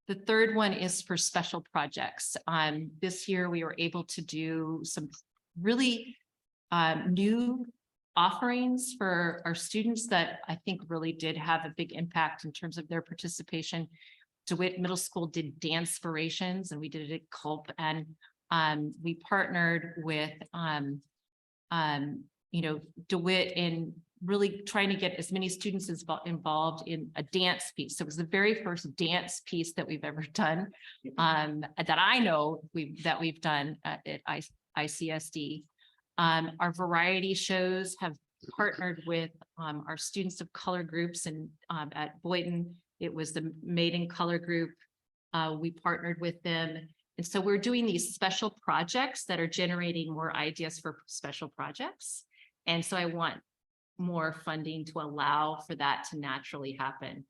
the third one is for special projects. This year we were able to do some really new offerings for our students that I think really did have a big impact in terms of their participation. DeWitt Middle School did Dancepirations, and we did it at Culp, and we partnered with DeWitt in really trying to get as many students involved in a dance piece. So it was the very first dance piece that we've ever done, that I know that we've done at ICSD. Our variety shows have partnered with our students of color groups, and at Boynton, it was the Made in Color group. We partnered with them. And so we're doing these special projects that are generating more ideas for special projects. And so I want more funding to allow for that to naturally happen.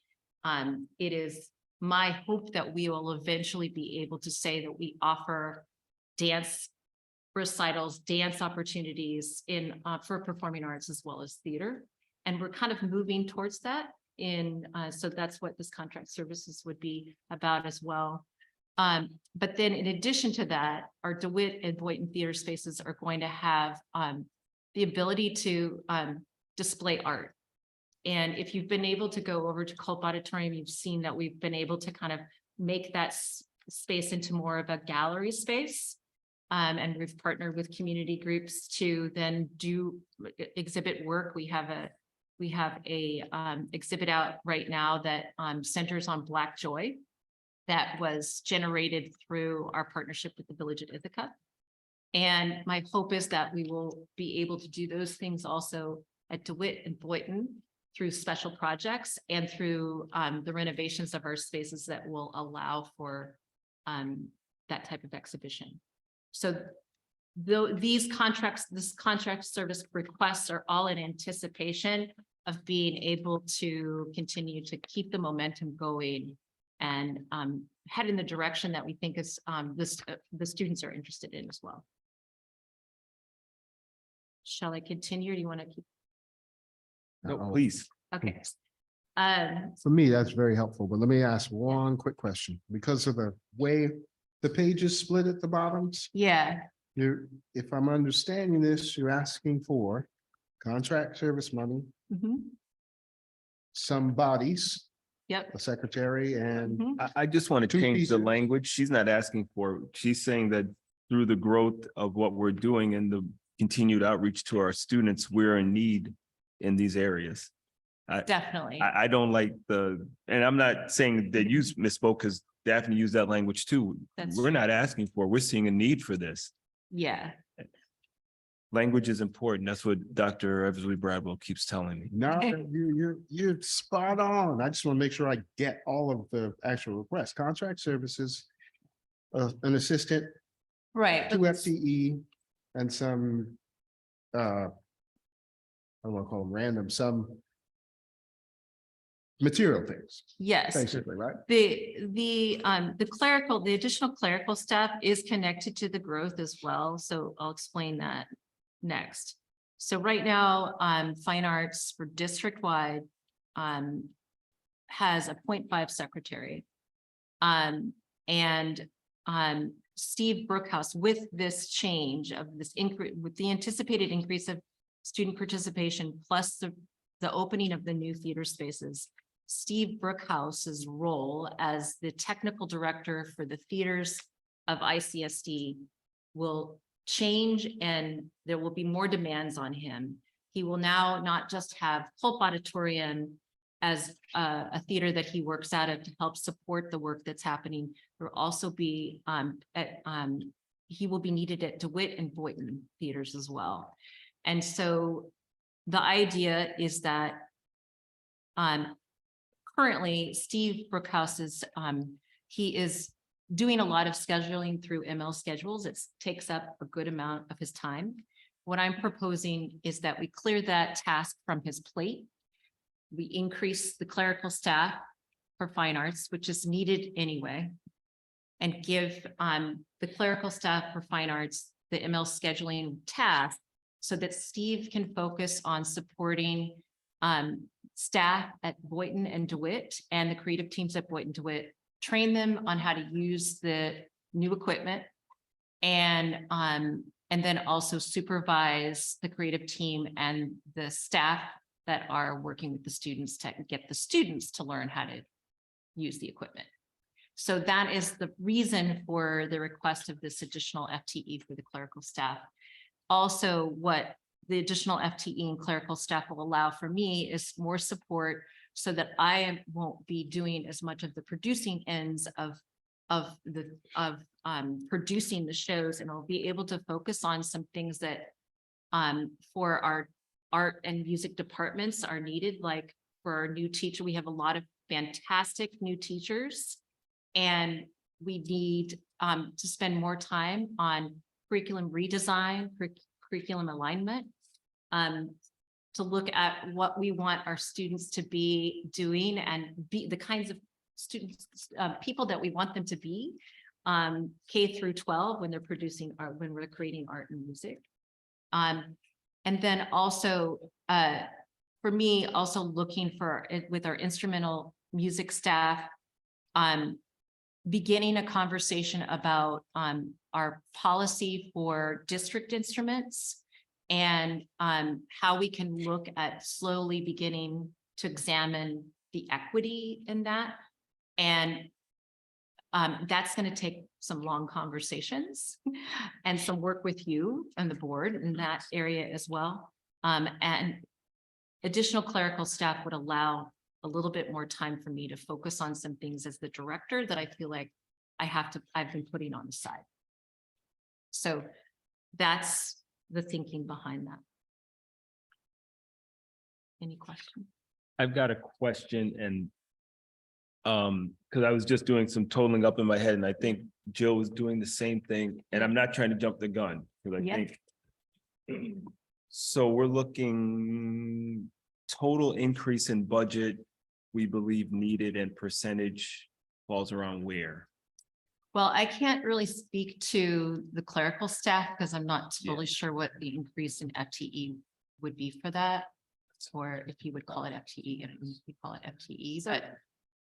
It is my hope that we will eventually be able to say that we offer dance recitals, dance opportunities for performing arts as well as theater. And we're kind of moving towards that. So that's what this contract services would be about as well. But then in addition to that, our DeWitt and Boynton theater spaces are going to have the ability to display art. And if you've been able to go over to Culp Auditorium, you've seen that we've been able to kind of make that space into more of a gallery space. And we've partnered with community groups to then do exhibit work. We have a exhibit out right now that centers on Black joy that was generated through our partnership with the Village at Ithaca. And my hope is that we will be able to do those things also at DeWitt and Boynton through special projects and through the renovations of our spaces that will allow for that type of exhibition. So this contract service requests are all in anticipation of being able to continue to keep the momentum going and head in the direction that we think is the students are interested in as well. Shall I continue, or do you want to keep? No, please. Okay. For me, that's very helpful, but let me ask one quick question. Because of the way the page is split at the bottoms, Yeah. if I'm understanding this, you're asking for contract service money, Mhm. some bodies, Yep. a secretary and Mhm. I just want to Two change the pieces. language. She's not asking for, she's saying that through the growth of what we're doing and the continued outreach to our students, we're in need in these areas. Definitely. I don't like and I'm not saying that you misspoke because Daphne used that language too. That's We're not asking for, we're seeing a need for this. Yeah. Language is important. That's what Dr. Eversley Bradwell keeps telling me. No, you're spot on. I just want to make sure I get all of the actual requests. Contract services, an assistant, Right. 2 but- FTE, and some, I don't want to call them random, some material things, Yes. basically, right? The additional clerical staff is connected to the growth as well, so I'll explain that next. So right now, fine arts for district-wide has a 0.5 secretary. Steve Brookhouse, with this change of this increase, with the anticipated increase of student participation, plus the opening of the new theater spaces, Steve Brookhouse's role as the technical director for the theaters of ICSD will change, and there will be more demands on him. He will now not just have Pulp Auditorium as a theater that he works out of to help support the work that's happening. There will also be he will be needed at DeWitt and Boynton theaters as well. And so the idea is that currently Steve Brookhouse is he is doing a lot of scheduling through ML schedules. It takes up a good amount of his time. What I'm proposing is that we clear that task from his plate. We increase the clerical staff for fine arts, which is needed anyway, and give the clerical staff for fine arts the ML scheduling task so that Steve can focus on supporting staff at Boynton and DeWitt and the creative teams at Boynton DeWitt, train them on how to use the new equipment, and then also supervise the creative team and the staff that are working with the students to get the students to learn how to use the equipment. So that is the reason for the request of this additional FTE for the clerical staff. Also, what the additional FTE and clerical staff will allow for me is more support so that I won't be doing as much of the producing ends of producing the shows, and I'll be able to focus on some things that for our art and music departments are needed. Like for our new teacher, we have a lot of fantastic new teachers, and we need to spend more time on curriculum redesign, curriculum alignment, to look at what we want our students to be doing and be the kinds of students, people that we want them to be, K through 12 when they're producing art, when we're creating art and music. And then also, for me, also looking for with our instrumental music staff, beginning a conversation about our policy for district instruments and how we can look at slowly beginning to examine the equity in that. And that's going to take some long conversations and some work with you and the board in that area as well. And additional clerical staff would allow a little bit more time for me to focus on some things as the director that I feel like I've been putting on the side. So that's the thinking behind that. Any questions? I've got a question, and because I was just doing some totaling up in my head, and I think Jill was doing the same thing, and I'm not trying to jump the gun, because I Yeah. think. So we're looking total increase in budget we believe needed, and percentage falls around where? Well, I can't really speak to the clerical staff because I'm not totally sure what the increase in FTE would be for that. Or if you would call it FTE, and we call it FTE, but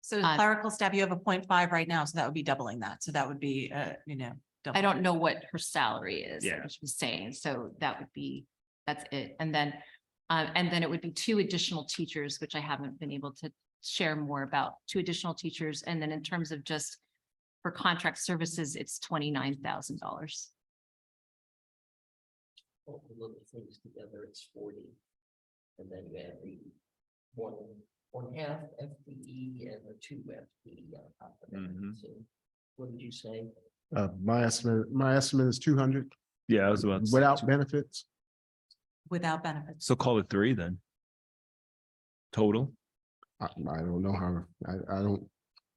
So clerical staff, you have a 0.5 right now, so that would be doubling that. So that would be, I don't know what her salary is. Yeah. What she was saying, so that would be, that's it. And then it would be 2 additional teachers, which I haven't been able to share more about, 2 additional teachers. And then in terms of just for contract services, it's $29,000. Little things together, it's 40. And then you add one half FTE and a 2 FTE on top of that. Mhm. So what did you say? My estimate is 200 Yeah, I was about to say, without benefits. Without benefits. so call it 3 then. Total. I don't know how,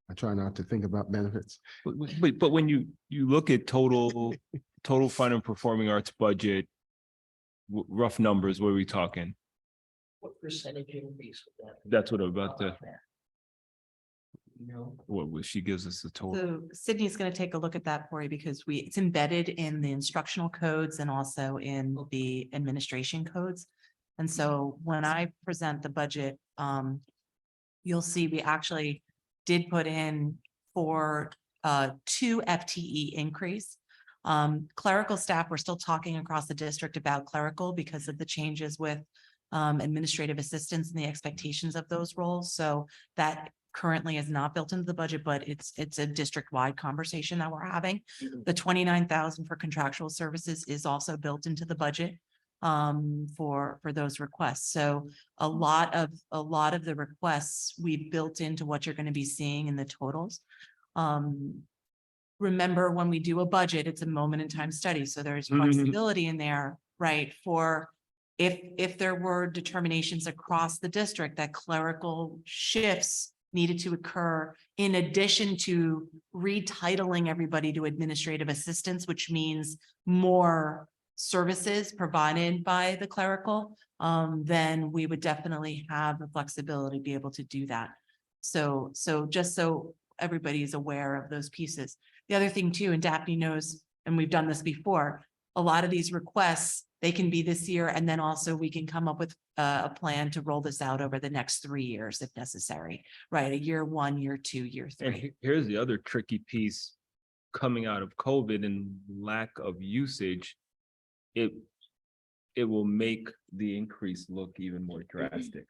I try not to think about benefits. But when you look at total fund and performing arts budget, rough numbers, what are we talking? What percentage increase would that? be? That's what I'm about to, You know, what she gives us the total. So Sydney's going to take a look at that for you because it's embedded in the instructional codes and also in the administration codes. And so when I present the budget, you'll see we actually did put in for 2 FTE increase. Clerical staff, we're still talking across the district about clerical because of the changes with administrative assistants and the expectations of those roles. So that currently is not built into the budget, but it's a district-wide conversation that we're having. The 29,000 for contractual services is also built into the budget for those requests. So a lot of the requests we've built into what you're going to be seeing in the totals. Remember, when we do a budget, it's a moment in time study. So there's Mhm. flexibility in there, right? For if there were determinations across the district that clerical shifts needed to occur in addition to retitling everybody to administrative assistants, which means more services provided by the clerical, then we would definitely have the flexibility to be able to do that. So just so everybody is aware of those pieces. The other thing too, and Daphne knows, and we've done this before, a lot of these requests, they can be this year, and then also we can come up with a plan to roll this out over the next 3 years if necessary, right? A year 1, year 2, year And 3. here's the other tricky piece coming out of COVID and lack of usage. It will make the increase look even more drastic.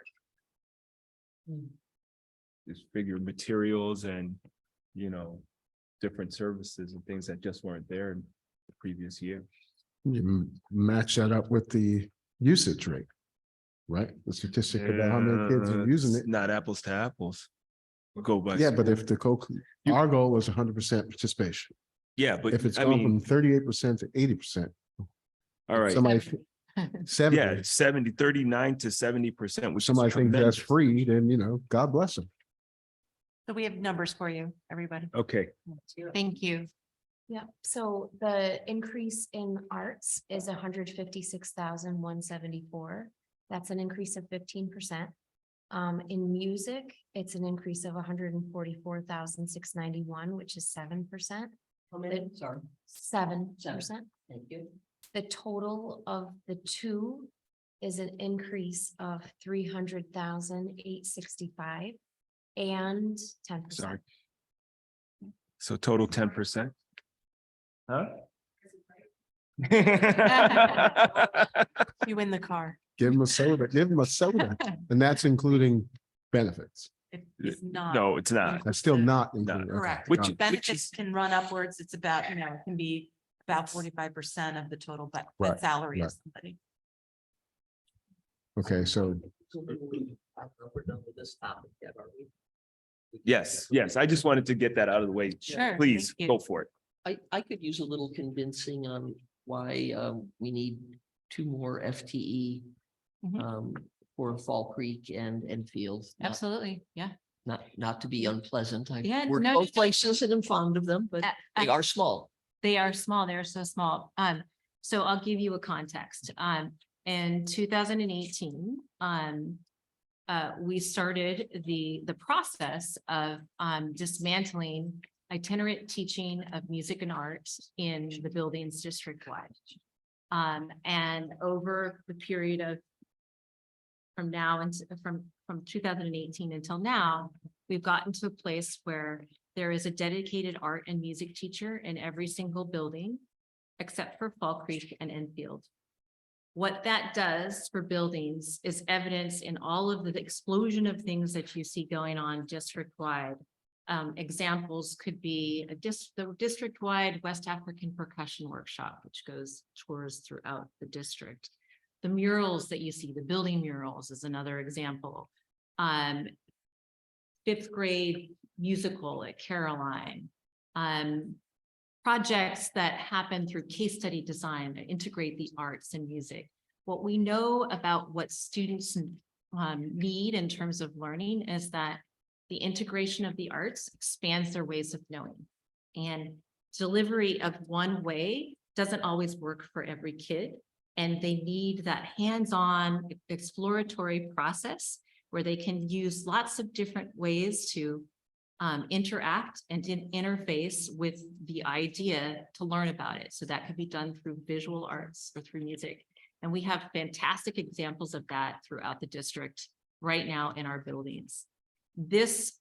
Just figure materials and, different services and things that just weren't there in the previous year. You match that up with the usage rate, right? The statistic about how many kids are using It's it. not apples to apples. Go by. Yeah, but school. if our goal is 100% participation, Yeah, but if it's I gone from mean, 38% to 80%. all right, Somebody, yeah, 70, 39 to 70%, which is somebody thinks that's tremendous. free, then, God bless them. So we have numbers for you, everybody. Okay, Thank you. Yeah, so the increase in arts is 156,174. That's an increase of 15%. In music, it's an increase of 144,691, which is 7%. how many? Sorry, 7%. thank you. The total of the two is an increase of 300,865 and 10%. sorry. So total 10%. Huh? You win the car. Give them a soda, and that's including benefits. It's not. No, it's not. That's still not included. Okay, Correct. got it. Benefits can run upwards. It's about, it can be about 45% of the total, but Right, salary right. of somebody. Okay, so So we're done with this topic yet, are we? Yes, I just wanted to get that out of the way. Sure, Please, thank you. go for it. I could use a little convincing on why we need 2 more FTE Mhm. For Fall Creek and Enfield. Absolutely. Yeah. Not to be unpleasant. I Yeah, work no, both no. places and I'm fond of them, but they are small. They are small. They're so small. So I'll give you a context. In 2018, we started the process of dismantling itinerant teaching of music and art in the buildings district-wide. And over the period of from now and from 2018 until now, we've gotten to a place where there is a dedicated art and music teacher in every single building, except for Fall Creek and Enfield. What that does for buildings is evidence in all of the explosion of things that you see going on district-wide. Examples could be the district-wide West African percussion workshop, which goes tours throughout the district. The murals that you see, the building murals is another example. fifth grade musical at Caroline, projects that happen through case study design that integrate the arts and music. What we know about what students need in terms of learning is that the integration of the arts expands their ways of knowing. And delivery of one way doesn't always work for every kid. And they need that hands-on exploratory process where they can use lots of different ways to interact and interface with the idea to learn about it. So that could be done through visual arts or through music. And we have fantastic examples of that throughout the district right now in our buildings. This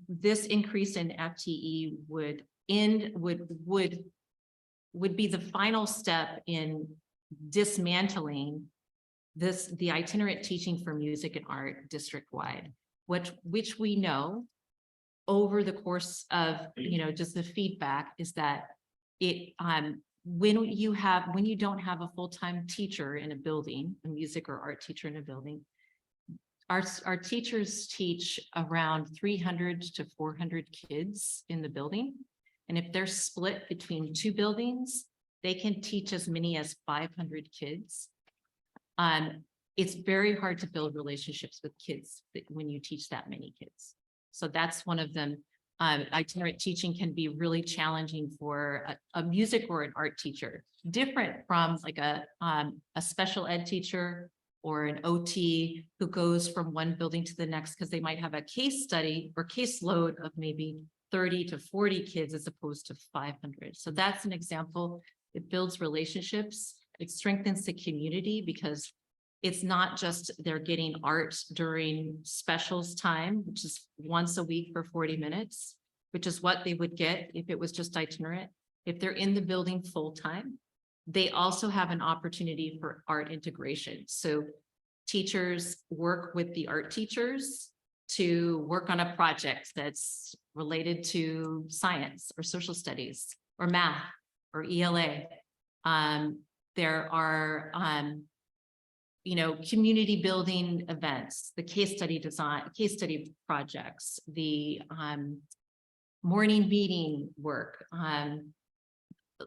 increase in FTE would be the final step in dismantling the itinerant teaching for music and art district-wide, which we know over the course of, just the feedback is that it, when you don't have a full-time teacher in a building, a music or art teacher in a building, our teachers teach around 300 to 400 kids in the building. And if they're split between two buildings, they can teach as many as 500 kids. It's very hard to build relationships with kids when you teach that many kids. So that's one of them. Itinerant teaching can be really challenging for a music or an art teacher, different from like a special ed teacher or an OT who goes from one building to the next because they might have a case study or caseload of maybe 30 to 40 kids as opposed to 500. So that's an example. It builds relationships. It strengthens the community because it's not just they're getting art during specials time, which is once a week for 40 minutes, which is what they would get if it was just itinerant. If they're in the building full time, they also have an opportunity for art integration. So teachers work with the art teachers to work on a project that's related to science or social studies or math or ELA. There are, community building events, the case study design, case study projects, the morning meeting work,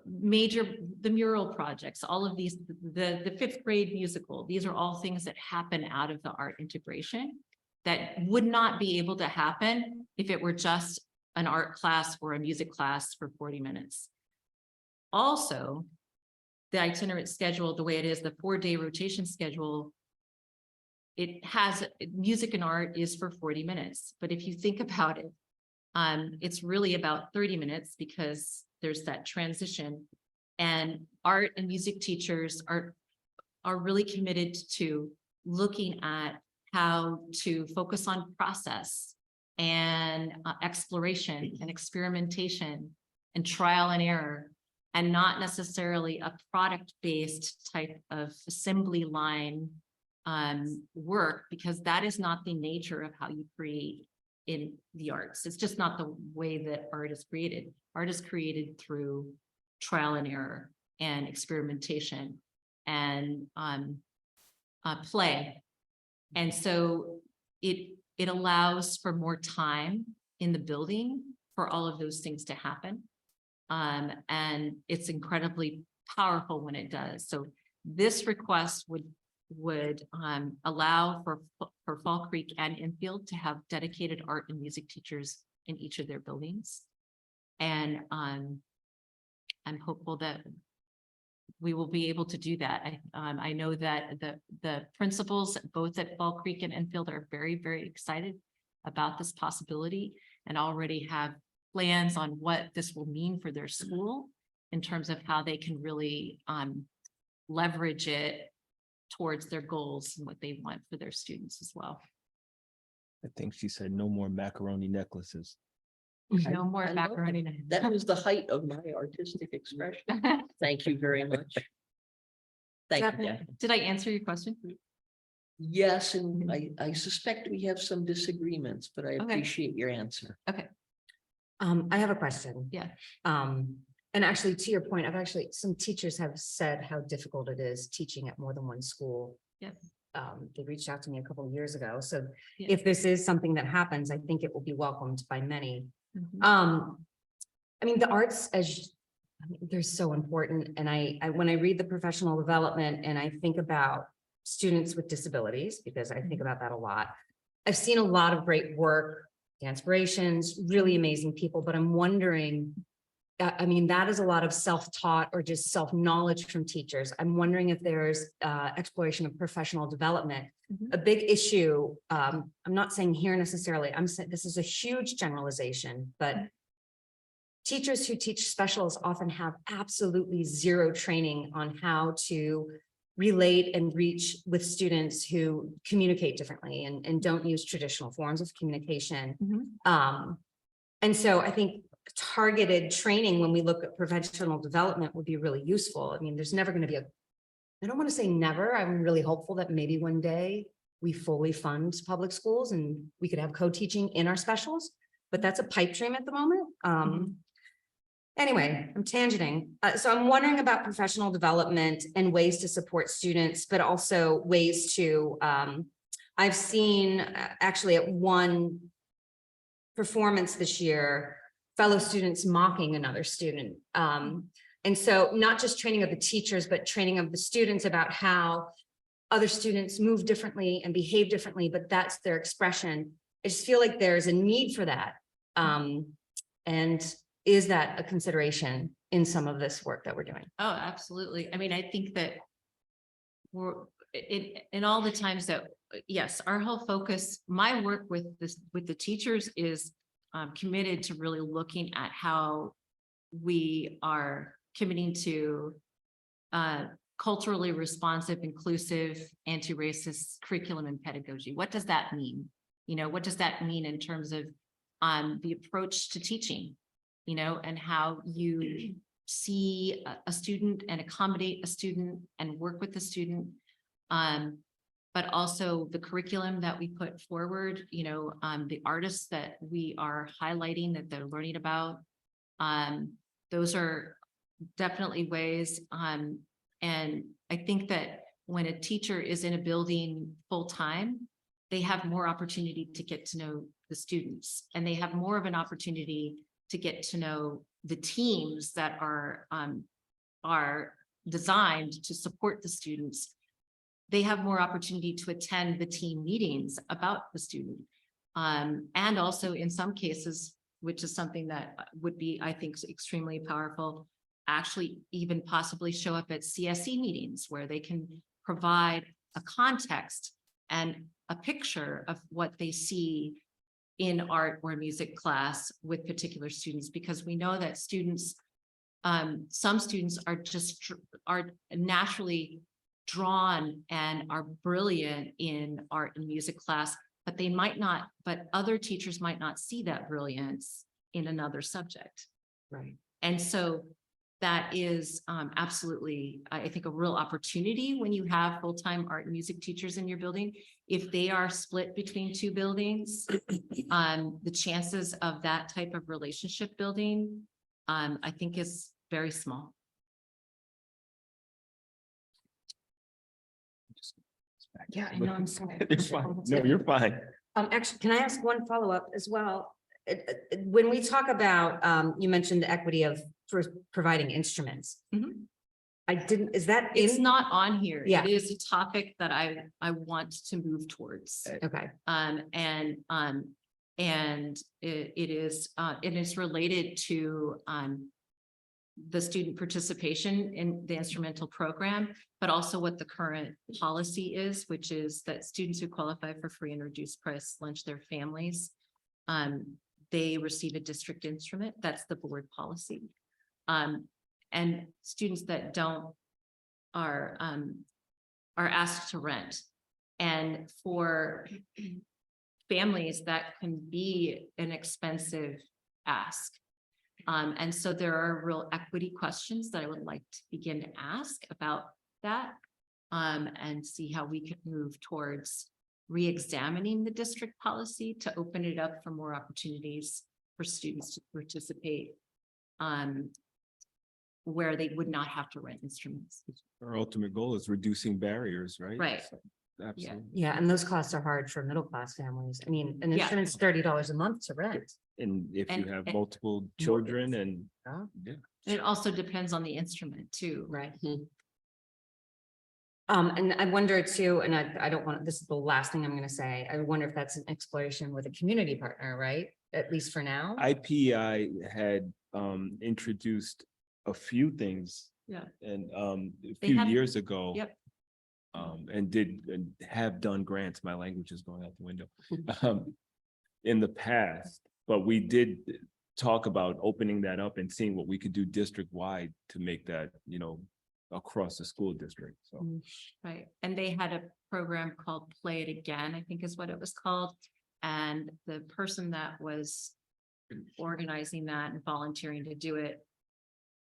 the mural projects, all of these, the fifth grade musical, these are all things that happen out of the art integration that would not be able to happen if it were just an art class or a music class for 40 minutes. Also, the itinerant schedule, the way it is, the 4-day rotation schedule, it has music and art is for 40 minutes. But if you think about it, it's really about 30 minutes because there's that transition, and art and music teachers are really committed to looking at how to focus on process and exploration and experimentation and trial and error, and not necessarily a product-based type of assembly line work, because that is not the nature of how you create in the arts. It's just not the way that art is created. Art is created through trial and error and experimentation and play. And so it allows for more time in the building for all of those things to happen. And it's incredibly powerful when it does. So this request would allow for Fall Creek and Enfield to have dedicated art and music teachers in each of their buildings. And I'm hopeful that we will be able to do that. I know that the principals both at Fall Creek and Enfield are very, very excited about this possibility and already have plans on what this will mean for their school in terms of how they can really leverage it towards their goals and what they want for their students as well. I think she said no more macaroni necklaces. No more I love macaroni. That was the height of my artistic expression. Thank you very much. Thank you. Daphne. Did I answer your question? Yes, and I suspect we have some disagreements, but I Okay. appreciate your answer. I have a question. Yeah. And actually, to your point, some teachers have said how difficult it is teaching at more than one school. Yeah. they reached out to me a couple of years ago. So Yeah. if this is something that happens, I think it will be welcomed by many. Mhm. I mean, the arts I mean, they're so important. And when I read the professional development and I think about students with disabilities, because I think about that a lot, I've seen a lot of great work, the inspirations, really amazing people, but I'm wondering, I mean, that is a lot of self-taught or just self-knowledge from teachers. I'm wondering if there's exploration of professional development. Mhm. A big issue, I'm not saying here necessarily, I'm saying this is a huge generalization, but teachers who teach specials often have absolutely zero training on how to relate and reach with students who communicate differently and don't use traditional forms of communication. Mhm. And so I think targeted training when we look at professional development would be really useful. I mean, there's never going to be I don't want to say never. I'm really hopeful that maybe one day we fully fund public schools and we could have co-teaching in our specials, but that's a pipe dream at the moment. Anyway, I'm tangenting. So I'm wondering about professional development and ways to support students, but also ways to, I've seen actually at one performance this year, fellow students mocking another student. And so not just training of the teachers, but training of the students about how other students move differently and behave differently, but that's their expression. I just feel like there's a need for that. And is that a consideration in some of this work that we're doing? Oh, absolutely. I mean, I think that we're in all the times that, yes, our whole focus, my work with the teachers is committed to really looking at how we are committing to culturally responsive, inclusive, anti-racist curriculum and pedagogy. What does that mean? You know, what does that mean in terms of the approach to teaching? You know, and how you see a student and accommodate a student and work with the student. But also the curriculum that we put forward, you know, the artists that we are highlighting that they're learning about. Those are definitely ways. And I think that when a teacher is in a building full-time, they have more opportunity to get to know the students, and they have more of an opportunity to get to know the teams that are designed to support the students. They have more opportunity to attend the team meetings about the student. And also in some cases, which is something that would be, I think, extremely powerful, actually even possibly show up at CSE meetings where they can provide a context and a picture of what they see in art or music class with particular students, because we know that students, some students are naturally drawn and are brilliant in art and music class, but they might not, but other teachers might not see that brilliance in another subject. Right. And so that is absolutely, I think, a real opportunity when you have full-time art and music teachers in your building. If they are split between two buildings, the chances of that type of relationship building, I think, is very small. Yeah, I know, I'm sorry. You're fine. No, you're fine. Actually, can I ask one follow-up as well? When we talk about, you mentioned the equity of providing instruments. Mhm. Is that It's in? not on here. Yeah. It is a topic that I want to move towards. Okay, And it is related to the student participation in the instrumental program, but also what the current policy is, which is that students who qualify for free and reduced price lunch, their families, they receive a district instrument. That's the board policy. And students that don't are asked to rent. And for families, that can be an expensive ask. And so there are real equity questions that I would like to begin to ask about that, and see how we could move towards re-examining the district policy to open it up for more opportunities for students to participate where they would not have to rent instruments. Our ultimate goal is reducing barriers, right? Right. Absolutely. Yeah, and those costs are hard for middle class families. I mean, an Yeah. instrument's $30 a month to rent. And if you And- have and- multiple children and, Yeah. yeah. It also depends on the instrument too. Right. And I wonder too, and I don't want, this is the last thing I'm gonna say. I wonder if that's an exploration with a community partner, right? At least for now. IPI had introduced a few things. Yeah. And a They few have- years ago. Yep. And have done grants. My language is going out the window. In the past, but we did talk about opening that up and seeing what we could do district-wide to make that, across the school district. So. Right, and they had a program called Play It Again, I think is what it was called. And the person that was organizing that and volunteering to do it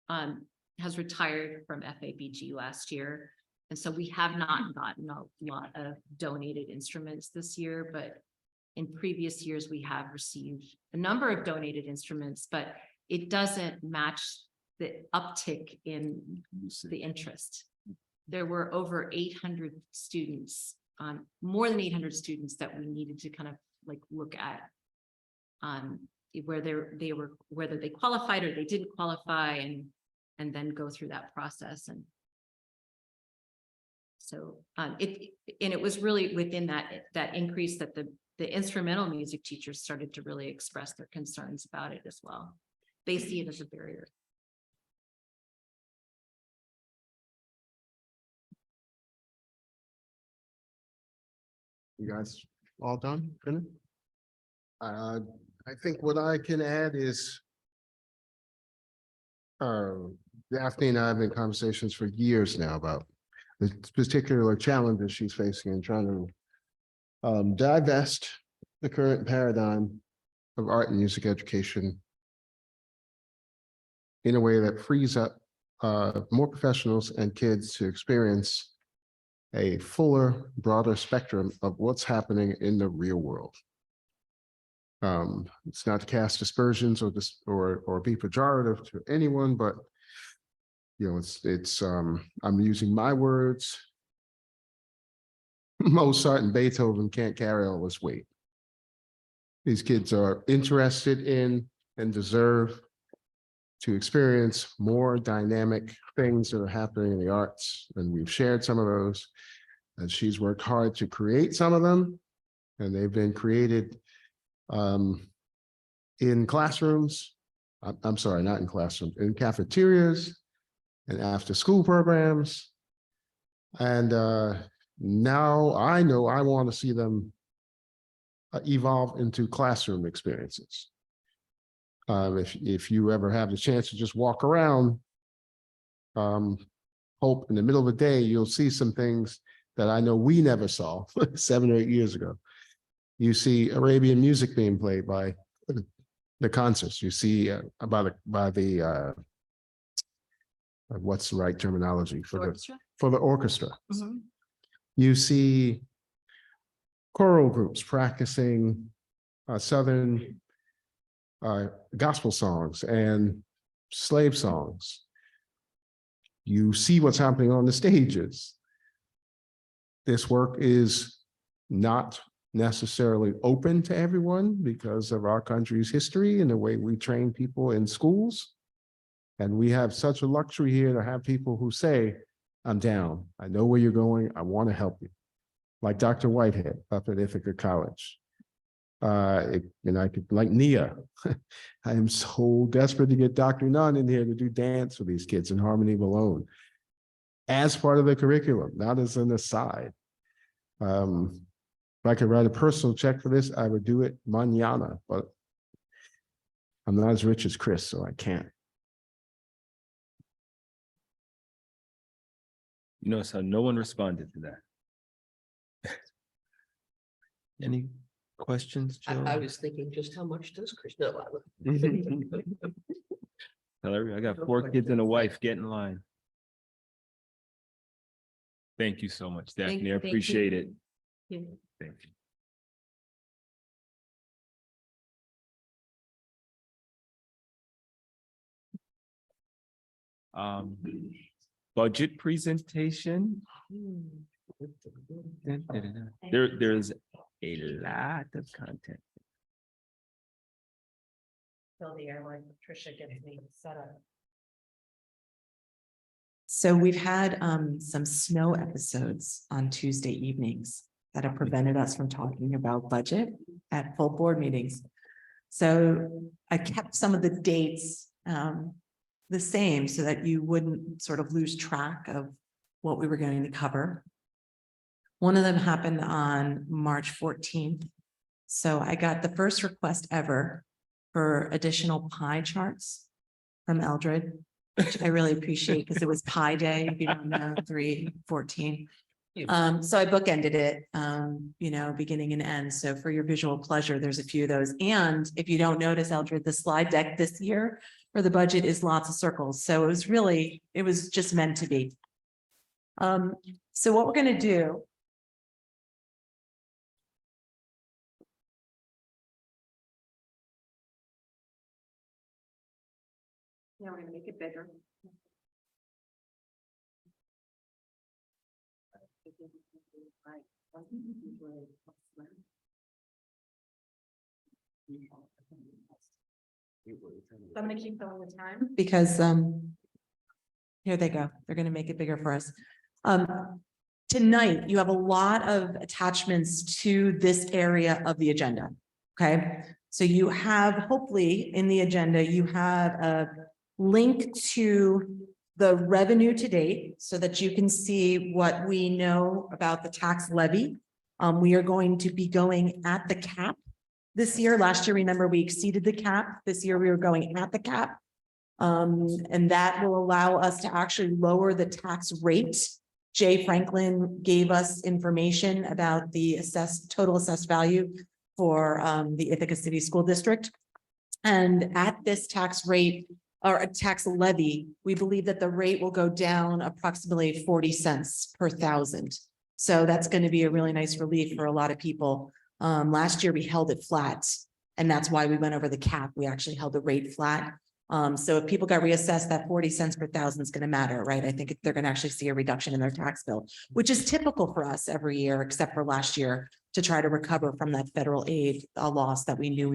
has retired from FABG last year. And so we have not gotten a lot of donated instruments this year, but in previous years, we have received a number of donated instruments, but it doesn't match the uptick in the interest. There were over 800 students, more than 800 students that we needed to kind of like look at where they were, whether they qualified or they didn't qualify, and then go through that process. And so it was really within that increase that the instrumental music teachers started to really express their concerns about it as well. They see it as a barrier. You guys all done? Finished? I think what I can add is Daphne and I have been in conversations for years now about the particular challenges she's facing and trying to divest the current paradigm of art and music education in a way that frees up more professionals and kids to experience a fuller, broader spectrum of what's happening in the real world. It's not to cast aspersions or be pejorative to anyone, but I'm using my words. Mozart and Beethoven can't carry all this weight. These kids are interested in and deserve to experience more dynamic things that are happening in the arts. And we've shared some of those. And she's worked hard to create some of them. And they've been created in classrooms. I'm sorry, not in classrooms, in cafeterias and after school programs. And now I know I want to see them evolve into classroom experiences. If you ever have the chance to just walk around, Hope, in the middle of the day, you'll see some things that I know we never saw 7 or 8 years ago. You see Arabian music being played by the concerts. You see what's the right terminology for the orchestra. Mm-hmm. You see choral groups practicing Southern gospel songs and slave songs. You see what's happening on the stages. This work is not necessarily open to everyone because of our country's history and the way we train people in schools. And we have such a luxury here to have people who say, I'm down. I know where you're going. I want to help you. Like Dr. Whitehead up at Ithaca College. Like Nia. I am so desperate to get Dr. Nunn in here to do dance for these kids in Harmony Malone as part of the curriculum, not as an aside. If I could write a personal check for this, I would do it mañana, but I'm not as rich as Chris, so I can't. You notice how no one responded to that. Any questions, Joe? I was thinking, just how much does Chris know? Hillary, I got 4 kids and a wife. Get in line. Thank you so much, Daphne. I Thank you. appreciate it. Yeah. Thank you. Budget presentation. There's a lot of content. Fill the air while Tricia gets me set up. So we've had some snow episodes on Tuesday evenings that have prevented us from talking about budget at full board meetings. So I kept some of the dates the same so that you wouldn't sort of lose track of what we were going to cover. One of them happened on March 14th. So I got the first request ever for additional pie charts from Eldred, which I really appreciate because it was Pie Day, if you don't know, 3/14. So I bookended it, you know, beginning and end. So for your visual pleasure, there's a few of those. And if you don't notice, Eldred, the slide deck this year for the budget is lots of circles. So it was just meant to be. So what we're going to do. Now we're gonna make it bigger. I'm gonna keep going with time. Because here they go. They're gonna make it bigger for us. Tonight, you have a lot of attachments to this area of the agenda. Okay, so you have, hopefully, in the agenda, you have a link to the revenue to date so that you can see what we know about the tax levy. We are going to be going at the cap this year. Last year, remember, we exceeded the cap. This year, we were going at the cap. And that will allow us to actually lower the tax rate. Jay Franklin gave us information about the total assessed value for the Ithaca City School District. And at this tax rate or a tax levy, we believe that the rate will go down approximately 40 cents per thousand. So that's going to be a really nice relief for a lot of people. Last year we held it flat, and that's why we went over the cap. We actually held the rate flat. So if people got reassessed, that 40 cents per thousand is going to matter, right? I think they're going to actually see a reduction in their tax bill, which is typical for us every year, except for last year, to try to recover from that federal aid loss that we knew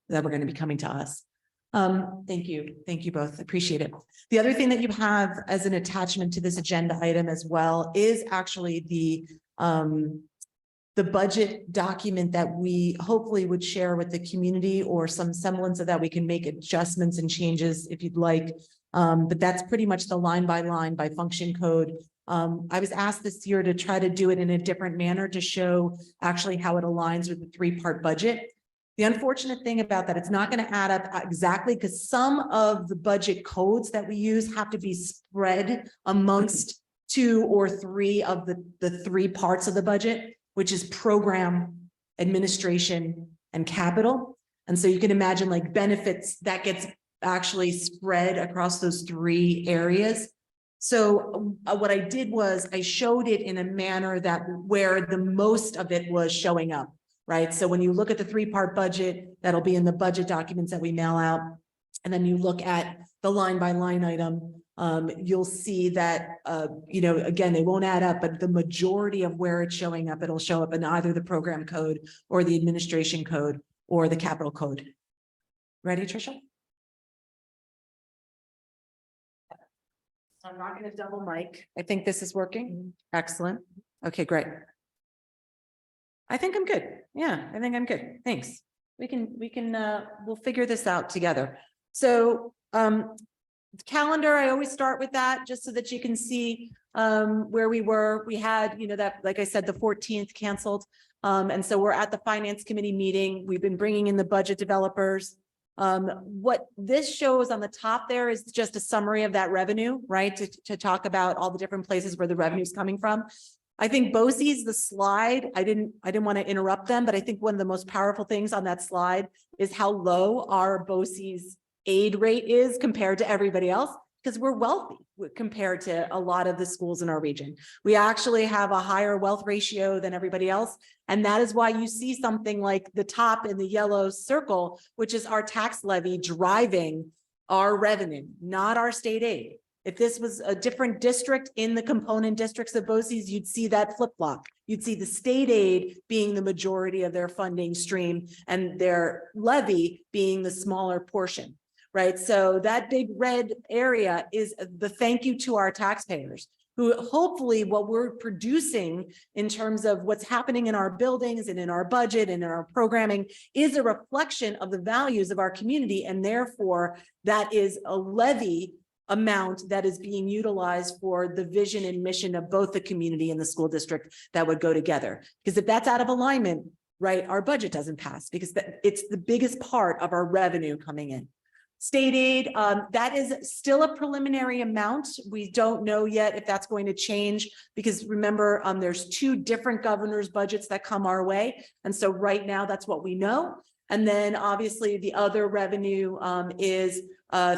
that were going to be coming to us. Thank you. Thank you both. Appreciate it. The other thing that you have as an attachment to this agenda item as well is actually the budget document that we hopefully would share with the community, or some semblance of that. We can make adjustments and changes if you'd like. But that's pretty much the line by function code. I was asked this year to try to do it in a different manner to show actually how it aligns with the three-part budget. The unfortunate thing about that, it's not going to add up exactly, because some of the budget codes that we use have to be spread amongst 2 or 3 of the 3 parts of the budget, which is program, administration, and capital. And so you can imagine, like, benefits that gets actually spread across those 3 areas. So what I did was I showed it in a manner that where the most of it was showing up. Right. So when you look at the 3-part budget, that'll be in the budget documents that we mail out. And then you look at the line by line item, you'll see that, you know, again, they won't add up, but the majority of where it's showing up, it'll show up in either the program code or the administration code or the capital code. Ready, Tricia? I'm not going to double mic. I think this is working. Excellent. Okay, great. I think I'm good. Yeah, I think I'm good. Thanks. We'll figure this out together. So, calendar, I always start with that just so that you can see where we were. We had, you know, that, like I said, the 14th canceled. And so we're at the finance committee meeting. We've been bringing in the budget developers. What this shows on the top there is just a summary of that revenue, right? To talk about all the different places where the revenue is coming from. I think BOCES, the slide, I didn't want to interrupt them, but I think one of the most powerful things on that slide is how low our BOCES aid rate is compared to everybody else, because we're wealthy compared to a lot of the schools in our region. We actually have a higher wealth ratio than everybody else. And that is why you see something like the top in the yellow circle, which is our tax levy driving our revenue, not our state aid. If this was a different district in the component districts of BOCES, you'd see that flip flop. You'd see the state aid being the majority of their funding stream and their levy being the smaller portion, right? So that big red area is the thank you to our taxpayers, who hopefully what we're producing in terms of what's happening in our buildings and in our budget and in our programming is a reflection of the values of our community. And therefore, that is a levy amount that is being utilized for the vision and mission of both the community and the school district that would go together. Because if that's out of alignment, right, our budget doesn't pass because it's the biggest part of our revenue coming in. State aid, that is still a preliminary amount. We don't know yet if that's going to change because remember, there's 2 different governors' budgets that come our way. And so right now that's what we know. And then obviously the other revenue is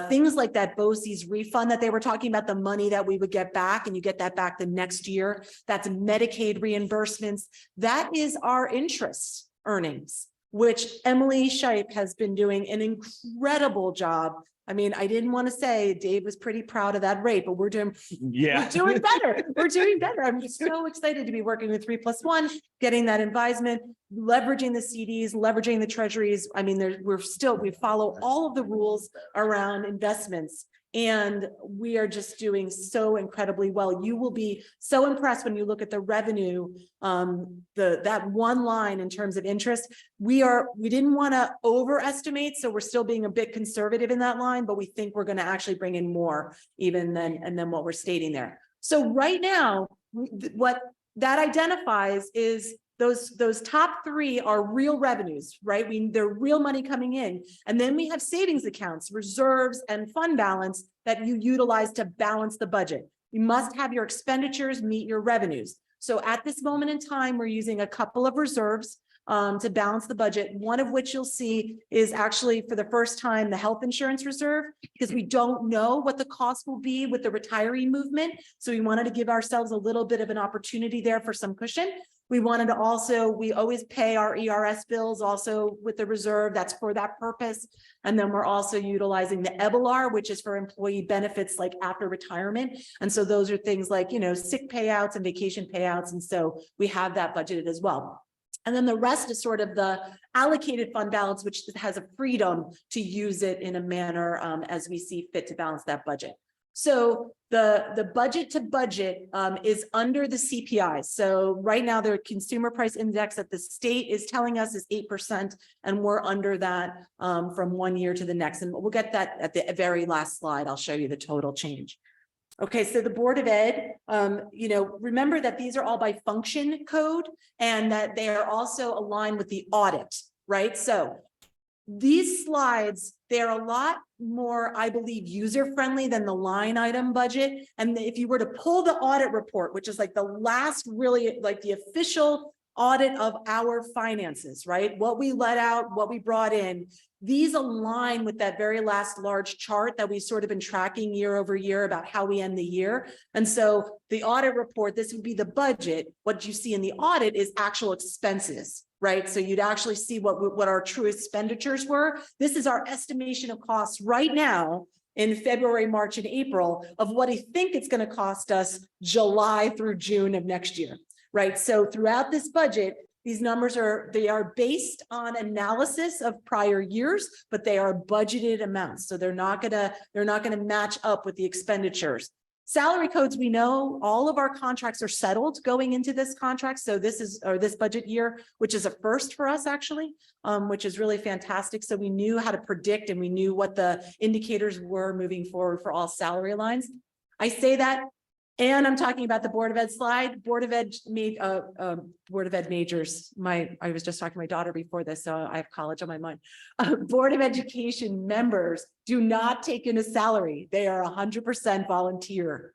things like that BOCES refund that they were talking about, the money that we would get back and you get that back the next year. That's Medicaid reimbursements. That is our interest earnings, which Emily Scheib has been doing an incredible job. I mean, I didn't want to say Dave was pretty proud of that rate, but we're doing better. We're doing better. I'm so excited to be working with 3+1, getting that advisement, leveraging the CDs, leveraging the treasuries. I mean, we follow all of the rules around investments. And we are just doing so incredibly well. You will be so impressed when you look at the revenue, that one line in terms of interest. We didn't want to overestimate, so we're still being a bit conservative in that line, but we think we're going to actually bring in more even than what we're stating there. So right now, what that identifies is those top 3 are real revenues, right? They're real money coming in. And then we have savings accounts, reserves, and fund balance that you utilize to balance the budget. You must have your expenditures meet your revenues. So at this moment in time, we're using a couple of reserves to balance the budget. One of which you'll see is actually for the first time, the health insurance reserve, because we don't know what the cost will be with the retiree movement. So we wanted to give ourselves a little bit of an opportunity there for some cushion. We wanted to also, we always pay our ERS bills also with the reserve. That's for that purpose. And then we're also utilizing the EBLR, which is for employee benefits like after retirement. And so those are things like, sick payouts and vacation payouts. And so we have that budgeted as well. And then the rest is sort of the allocated fund balance, which has a freedom to use it in a manner as we see fit to balance that budget. So the budget to budget is under the CPI. So right now the consumer price index that the state is telling us is 8%, and we're under that from one year to the next. And we'll get that at the very last slide. I'll show you the total change. Okay, so the Board of Ed, remember that these are all by function code and that they are also aligned with the audit, right? So these slides, they're a lot more, I believe, user-friendly than the line item budget. And if you were to pull the audit report, which is like the last really like the official audit of our finances, right? What we let out, what we brought in, these align with that very last large chart that we've sort of been tracking year over year about how we end the year. And so the audit report, this would be the budget. What you see in the audit is actual expenses, right? So you'd actually see what our true expenditures were. This is our estimation of costs right now in February, March, and April of what I think it's going to cost us July through June of next year, right? So throughout this budget, these numbers are based on analysis of prior years, but they are budgeted amounts. So they're not gonna match up with the expenditures. Salary codes, we know all of our contracts are settled going into this contract. So this budget year, which is a first for us actually, which is really fantastic. So we knew how to predict and we knew what the indicators were moving forward for all salary lines. I say that, and I'm talking about the Board of Ed slide. Board of Ed majors. I was just talking to my daughter before this, so I have college on my mind. Board of Education members do not take in a salary. They are 100% volunteer.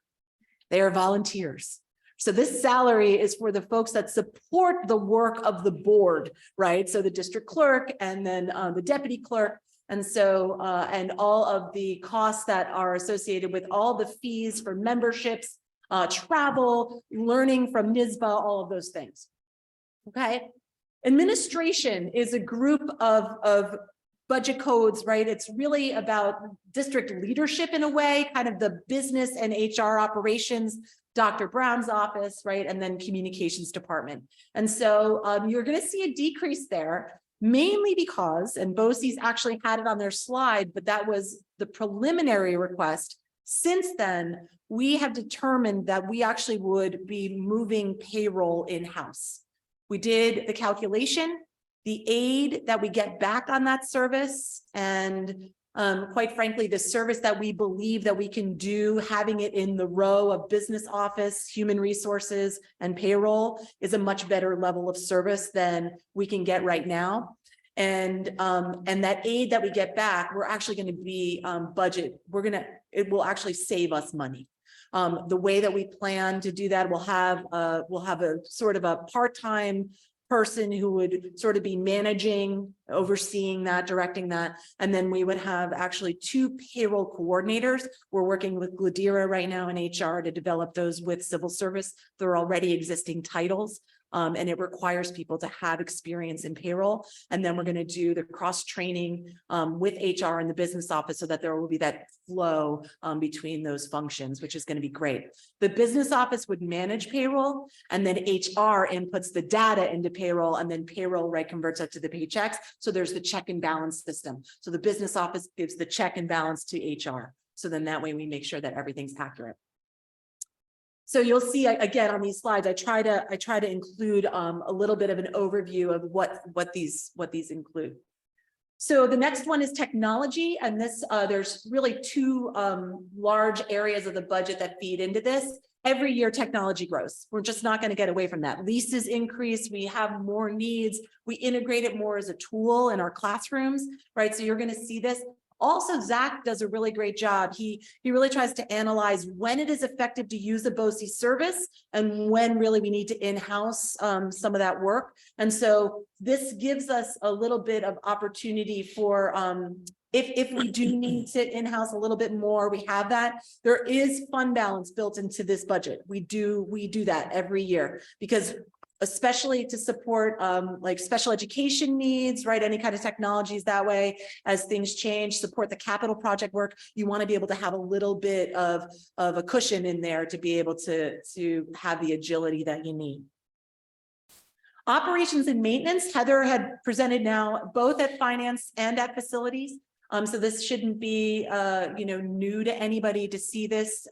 They are volunteers. So this salary is for the folks that support the work of the board, right? So the district clerk and then the deputy clerk. And so, and all of the costs that are associated with all the fees for memberships, travel, learning from NISBA, all of those things. Okay. Administration is a group of budget codes, right? It's really about district leadership in a way, kind of the business and HR operations, Dr. Brown's office, right? And then communications department. And so you're going to see a decrease there, mainly because, and BOCES actually had it on their slide, but that was the preliminary request. Since then, we have determined that we actually would be moving payroll in-house. We did the calculation, the aid that we get back on that service, and quite frankly, the service that we believe that we can do, having it in the row of business office, human resources, and payroll is a much better level of service than we can get right now. And that aid that we get back, we're actually going to be budget. It will actually save us money. The way that we plan to do that, we'll have a sort of a part-time person who would sort of be managing, overseeing that, directing that. And then we would have actually 2 payroll coordinators. We're working with Gladira right now in HR to develop those with civil service. They're already existing titles. And it requires people to have experience in payroll. And then we're going to do the cross training with HR and the business office so that there will be that flow between those functions, which is going to be great. The business office would manage payroll, and then HR inputs the data into payroll, and then payroll converts that to the paychecks. So there's the check and balance system. So the business office gives the check and balance to HR. So then that way we make sure that everything's accurate. So you'll see again on these slides, I try to include a little bit of an overview of what these include. So the next one is technology, and this there's really 2 large areas of the budget that feed into this. Every year technology grows. We're just not going to get away from that. Leases increase. We have more needs. We integrate it more as a tool in our classrooms, right? So you're going to see this. Also, Zach does a really great job. He really tries to analyze when it is effective to use a BOCES service and when really we need to in-house some of that work. And so this gives us a little bit of opportunity for if we do need to in-house a little bit more, we have that. There is fund balance built into this budget. We do that every year because especially to support like special education needs, right? Any kind of technologies that way, as things change, support the capital project work, you want to be able to have a little bit of a cushion in there to be able to have the agility that you need. Operations and maintenance, Heather had presented now both at finance and at facilities. So this shouldn't be new to anybody to see this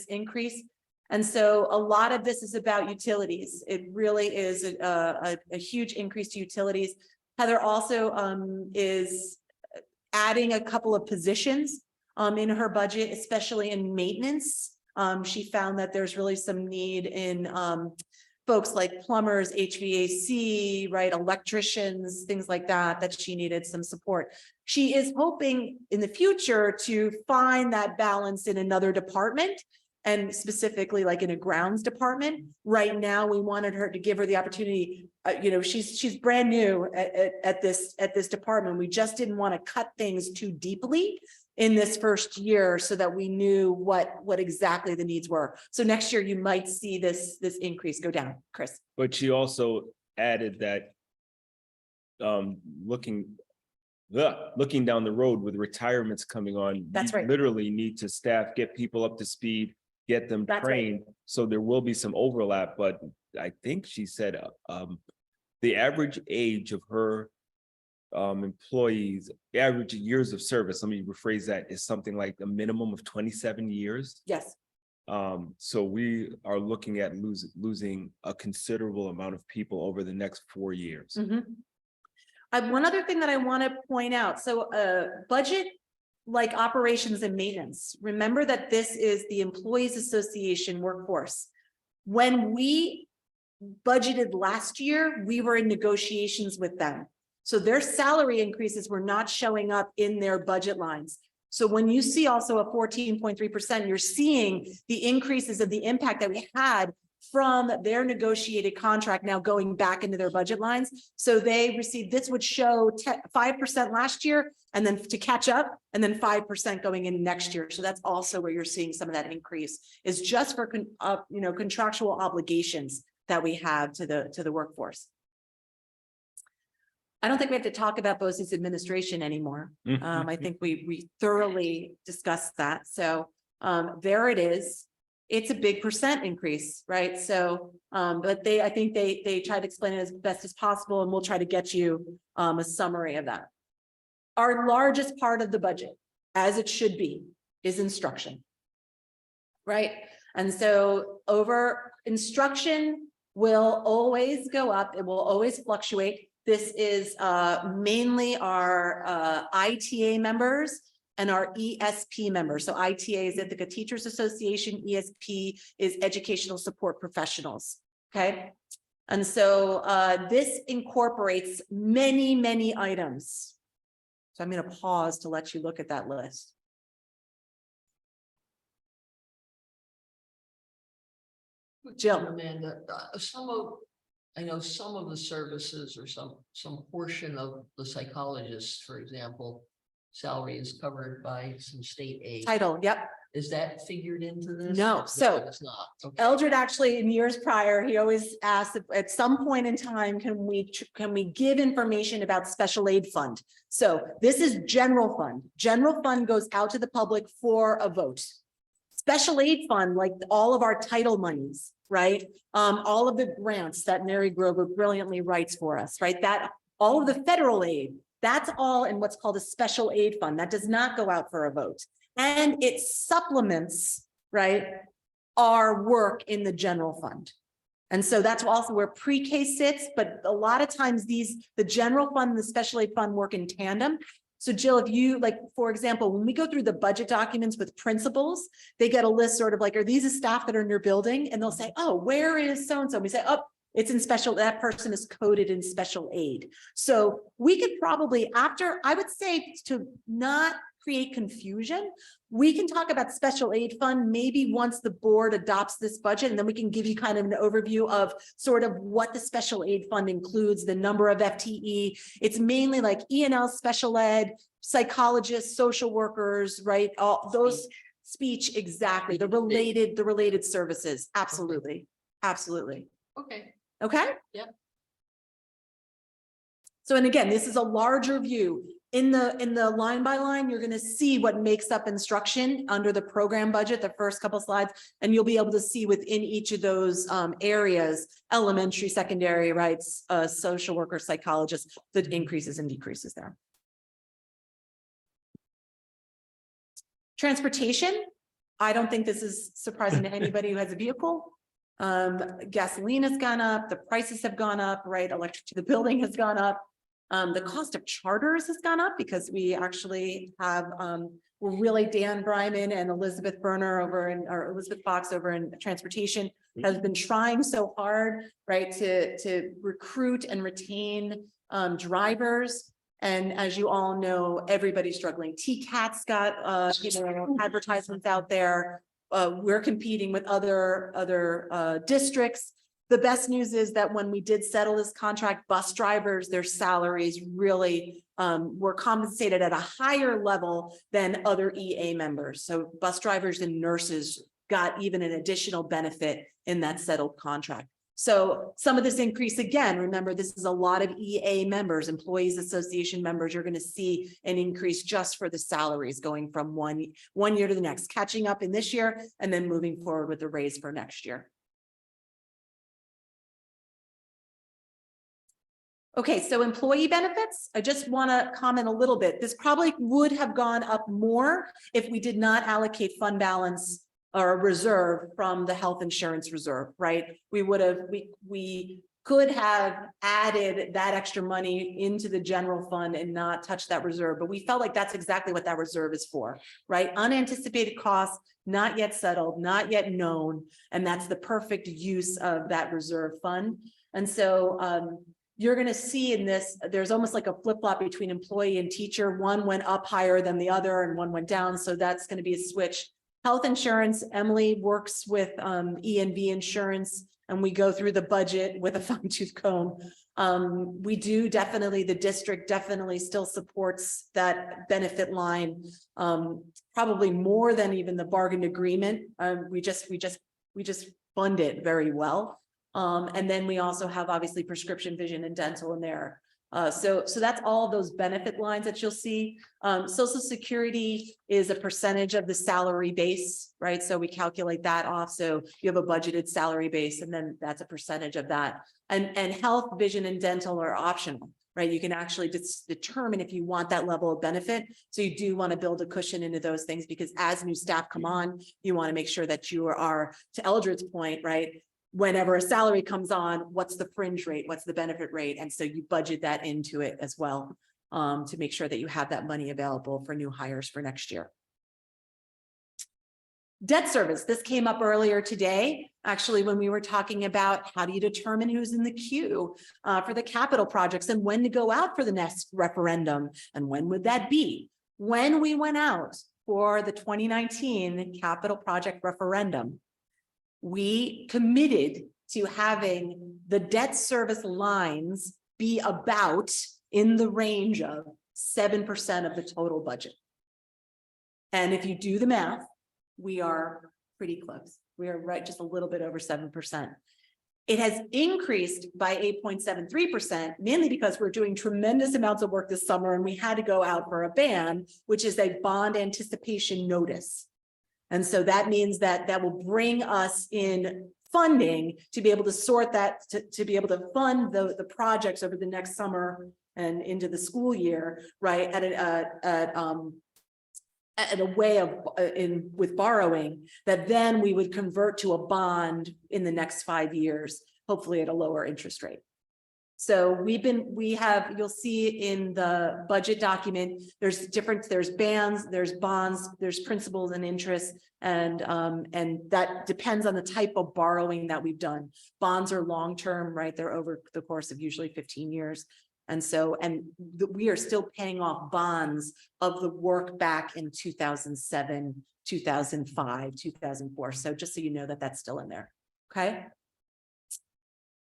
increase. And so a lot of this is about utilities. It really is a huge increase to utilities. Heather also is adding a couple of positions in her budget, especially in maintenance. She found that there's really some need in folks like plumbers, HVAC, right, electricians, things like that, that she needed some support. She is hoping in the future to find that balance in another department, and specifically like in a grounds department. Right now, we wanted her to give her the opportunity. She's brand new at this department. We just didn't want to cut things too deeply in this first year so that we knew what exactly the needs were. So next year you might see this increase go down, Chris. But she also added that looking down the road with retirements coming on, That's you right. literally need to get people up to speed, get them That's trained. right. So there will be some overlap, but I think she said the average age of her employees, average years of service, let me rephrase that, is something like a minimum of 27 years. Yes. So we are looking at losing a considerable amount of people over the next 4 years. Mm-hmm. One other thing that I want to point out, so budget like operations and maintenance, remember that this is the Employees Association workforce. When we budgeted last year, we were in negotiations with them. So their salary increases were not showing up in their budget lines. So when you see also a 14.3%, you're seeing the increases of the impact that we had from their negotiated contract now going back into their budget lines. So they received, this would show 5% last year, and then to catch up, and then 5% going in next year. So that's also where you're seeing some of that increase, is just for contractual obligations that we have to the workforce. I don't think we have to talk about BOCES administration anymore. I think we thoroughly discussed that. So there it is. It's a big percent increase, right? So but I think they try to explain it as best as possible, and we'll try to get you a summary of that. Our largest part of the budget, as it should be, is instruction. Right? And so over instruction will always go up. It will always fluctuate. This is mainly our ITA members and our ESP members. So ITA is Ithaca Teachers Association, ESP is Educational Support Professionals, okay? And so this incorporates many, many items. So I'm gonna pause to let you look at that list. Jill. Amanda, I know some of the services or some portion of the psychologists, for example, salary is covered by some state aid. Title, yep. Is that figured into this? No, so It's not. Okay. Eldred actually in years prior, he always asked if at some point in time, can we give information about special aid fund? So this is general fund. General fund goes out to the public for a vote. Special aid fund, like all of our title monies, right? All of the grants that Mary Grover brilliantly writes for us, right? That all of the federal aid, that's all in what's called a special aid fund. That does not go out for a vote. And it supplements, right, our work in the general fund. And so that's also where pre-K sits, but a lot of times the general fund and the special aid fund work in tandem. So Jill, if you like, for example, when we go through the budget documents with principals, they get a list sort of like, are these the staff that are in your building? And they'll say, oh, where is so-and-so? We say, oh, it's in special, that person is coded in special aid. So we could probably, after, I would say to not create confusion, we can talk about special aid fund maybe once the board adopts this budget, and then we can give you kind of an overview of sort of what the special aid fund includes, the number of FTE. It's mainly like E&L special ed, psychologists, social workers, right? All those speech, exactly. The related services. Absolutely. Absolutely. Okay. Okay. Yep. So, and again, this is a larger view. In the line by line, you're going to see what makes up instruction under the program budget, the first couple slides, and you'll be able to see within each of those areas, elementary, secondary, rights, social worker, psychologists, the increases and decreases there. Transportation. I don't think this is surprising to anybody who has a vehicle. Gasoline has gone up, the prices have gone up, right? Electric to the building has gone up. The cost of charters has gone up because we actually have, we're really Dan Bryman and Elizabeth Berner over in, or Elizabeth Fox over in transportation has been trying so hard, right, to recruit and retain drivers. And as you all know, everybody's struggling. TCAT's got, advertisements out there. We're competing with other districts. The best news is that when we did settle this contract, bus drivers, their salaries really were compensated at a higher level than other EA members. So bus drivers and nurses got even an additional benefit in that settled contract. So some of this increase, again, remember, this is a lot of EA members, employees association members. You're going to see an increase just for the salaries going from one year to the next, catching up in this year and then moving forward with the raise for next year. Okay, so employee benefits, I just want to comment a little bit. This probably would have gone up more if we did not allocate fund balance or a reserve from the health insurance reserve, right? We could have added that extra money into the general fund and not touch that reserve, but we felt like that's exactly what that reserve is for, right? Unanticipated costs, not yet settled, not yet known, and that's the perfect use of that reserve fund. And so, you're going to see in this, there's almost like a flip-flop between employee and teacher. One went up higher than the other and one went down. So that's going to be a switch. Health insurance, Emily works with E&V insurance, and we go through the budget with a fine-tooth comb. We do definitely, the district definitely still supports that benefit line, probably more than even the bargain agreement. We just fund it very well. And then we also have obviously prescription, vision, and dental in there. So that's all those benefit lines that you'll see. Social Security is a percentage of the salary base, right? So we calculate that off. So you have a budgeted salary base, and then that's a percentage of that. And health, vision, and dental are optional, right? You can actually determine if you want that level of benefit. So you do want to build a cushion into those things, because as new staff come on, you want to make sure that you are, to Eldred's point, right? Whenever a salary comes on, what's the fringe rate? What's the benefit rate? And so you budget that into it as well, to make sure that you have that money available for new hires for next year. Debt service, this came up earlier today, actually, when we were talking about how do you determine who's in the queue for the capital projects and when to go out for the next referendum, and when would that be? When we went out for the 2019 capital project referendum, we committed to having the debt service lines be about in the range of 7% of the total budget. And if you do the math, we are pretty close. We are right, just a little bit over 7%. It has increased by 8.73%, mainly because we're doing tremendous amounts of work this summer, and we had to go out for a ban, which is a bond anticipation notice. And so that means that that will bring us in funding to be able to sort that, to be able to fund the projects over the next summer and into the school year, right? At a way of with borrowing that then we would convert to a bond in the next 5 years, hopefully at a lower interest rate. So you'll see in the budget document, there's bands, there's bonds, there's principals and interest, and that depends on the type of borrowing that we've done. Bonds are long-term, right? They're over the course of usually 15 years. And so, we are still paying off bonds of the work back in 2007, 2005, 2004. So just so you know that that's still in there, okay?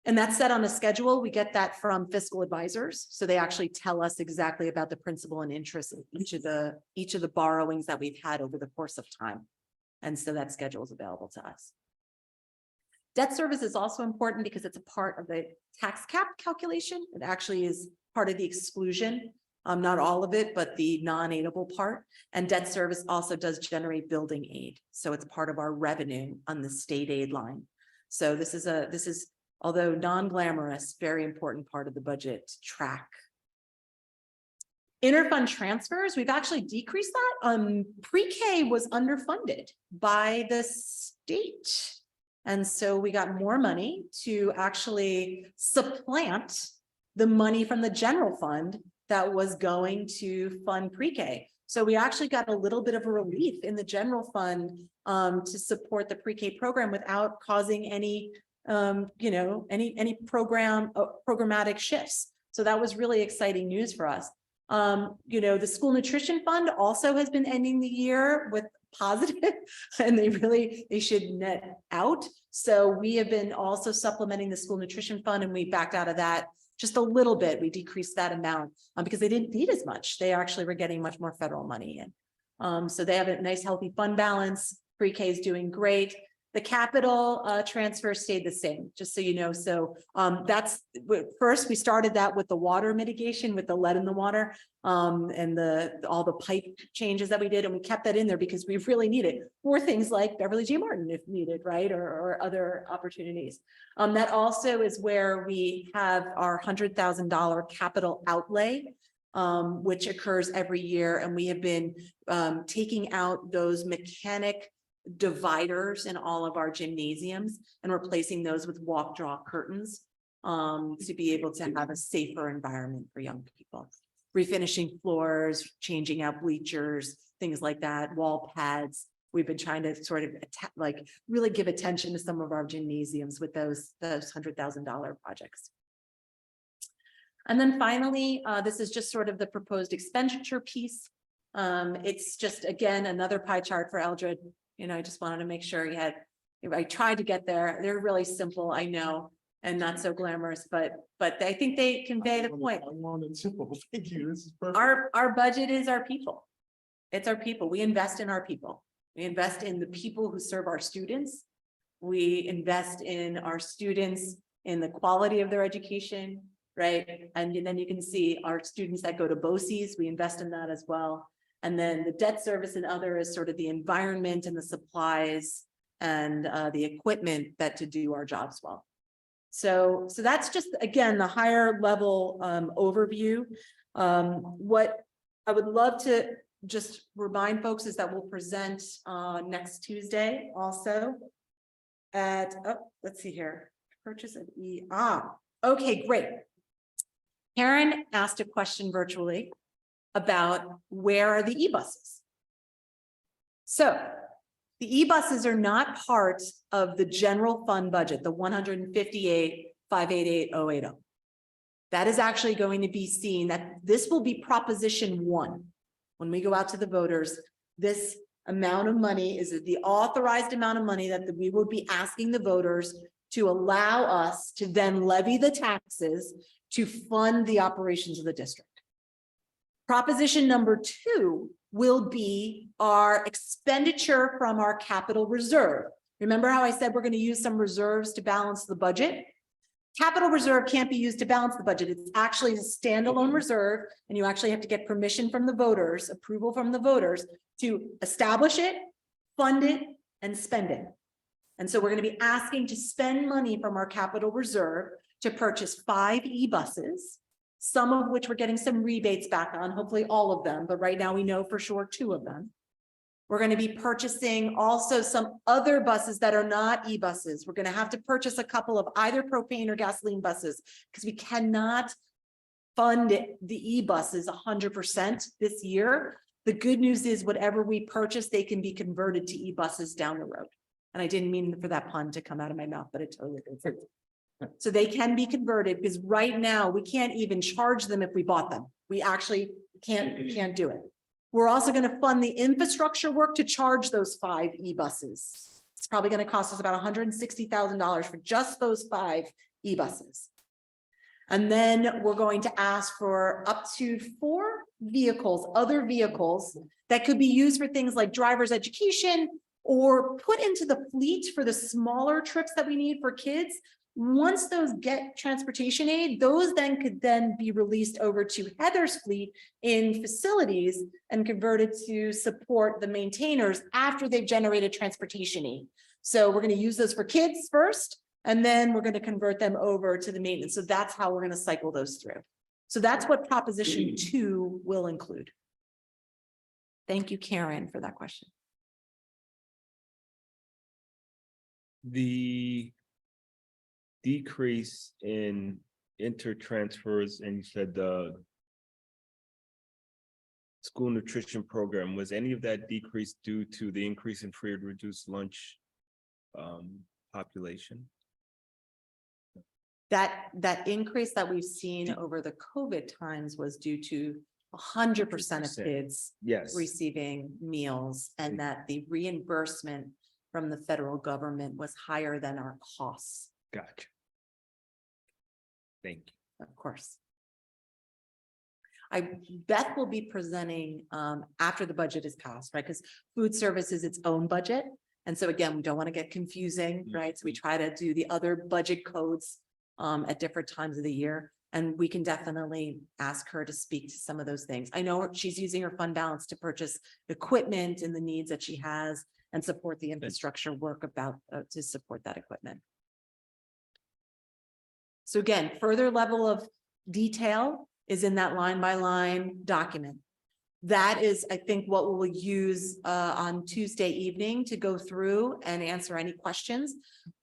And that's set on a schedule. We get that from fiscal advisors. So they actually tell us exactly about the principal and interest of each of the borrowings that we've had over the course of time. And so that schedule is available to us. Debt service is also important because it's a part of the tax cap calculation. It actually is part of the exclusion, not all of it, but the non-aidable part. And debt service also does generate building aid. So it's part of our revenue on the state aid line. So this is, although non-glamorous, very important part of the budget to track. Interfund transfers, we've actually decreased that. Pre-K was underfunded by the state. And so we got more money to actually supplant the money from the general fund that was going to fund pre-K. So we actually got a little bit of a relief in the general fund to support the pre-K program without causing any programmatic shifts. So that was really exciting news for us. The school nutrition fund also has been ending the year with positive, and they should net out. So we have been also supplementing the school nutrition fund, and we backed out of that just a little bit. We decreased that amount because they didn't need as much. They actually were getting much more federal money in. So they have a nice healthy fund balance. Pre-K is doing great. The capital transfer stayed the same, just so you know. So that's first we started that with the water mitigation, with the lead in the water, and all the pipe changes that we did, and we kept that in there because we really need it for things like Beverly J. Martin if needed, right, or other opportunities. That also is where we have our $100,000 capital outlay, which occurs every year, and we have been taking out those mechanic dividers in all of our gymnasiums and replacing those with walk draw curtains to be able to have a safer environment for young people. Refinishing floors, changing out bleachers, things like that, wall pads. We've been trying to sort of really give attention to some of our gymnasiums with those $100,000 projects. And then finally, this is just sort of the proposed expenditure piece. It's just, again, another pie chart for Eldred. I just wanted to make sure I tried to get there. They're really simple, I know, and not so glamorous, but I think they convey the point. I want it simple. Thank you. This is perfect. Our budget is our people. It's our people. We invest in our people. We invest in the people who serve our students. We invest in our students, in the quality of their education, right? And then you can see our students that go to BOCES, we invest in that as well. And then the debt service and other is sort of the environment and the supplies and the equipment that to do our jobs well. So that's just, again, the higher level overview. What I would love to just remind folks is that we'll present next Tuesday also at, oh, let's see here, purchase of okay, great. Karen asked a question virtually about where are the e-buses? So the e-buses are not part of the general fund budget, the 158,588,080. That is actually going to be seen that this will be proposition 1. When we go out to the voters, this amount of money is the authorized amount of money that we would be asking the voters to allow us to then levy the taxes to fund the operations of the district. Proposition number 2 will be our expenditure from our capital reserve. Remember how I said we're going to use some reserves to balance the budget? Capital reserve can't be used to balance the budget. It's actually a standalone reserve, and you actually have to get permission from the voters, approval from the voters to establish it, fund it, and spend it. And so we're going to be asking to spend money from our capital reserve to purchase 5 e-buses, some of which we're getting some rebates back on, hopefully all of them, but right now we know for sure 2 of them. We're going to be purchasing also some other buses that are not e-buses. We're going to have to purchase a couple of either propane or gasoline buses because we cannot fund the e-buses 100% this year. The good news is whatever we purchase, they can be converted to e-buses down the road. And I didn't mean for that pun to come out of my mouth, but it totally did. So they can be converted because right now we can't even charge them if we bought them. We actually can't do it. We're also going to fund the infrastructure work to charge those 5 e-buses. It's probably going to cost us about $160,000 for just those 5 e-buses. And then we're going to ask for up to 4 vehicles, other vehicles that could be used for things like driver's education or put into the fleet for the smaller trips that we need for kids. Once those get transportation aid, those then could then be released over to Heather's fleet in facilities and converted to support the maintainers after they've generated transportation aid. So we're going to use those for kids first, and then we're going to convert them over to the maintenance. So that's how we're going to cycle those through. So that's what proposition 2 will include. Thank you, Karen, for that question. The decrease in intertransfers, and you said the school nutrition program, was any of that decrease due to the increase in free or reduced lunch population? That increase that we've seen over the COVID times was due to 100% of kids Yes. receiving meals, and that the reimbursement from the federal government was higher than our costs. Gotcha. Thank you. Of course. Beth will be presenting after the budget is passed, right? Because food service is its own budget. And so again, we don't want to get confusing, right? So we try to do the other budget codes at different times of the year. And we can definitely ask her to speak to some of those things. I know she's using her fund balance to purchase equipment and the needs that she has and support the infrastructure work about to support that equipment. So again, further level of detail is in that line by line document. That is, I think, what we'll use on Tuesday evening to go through and answer any questions.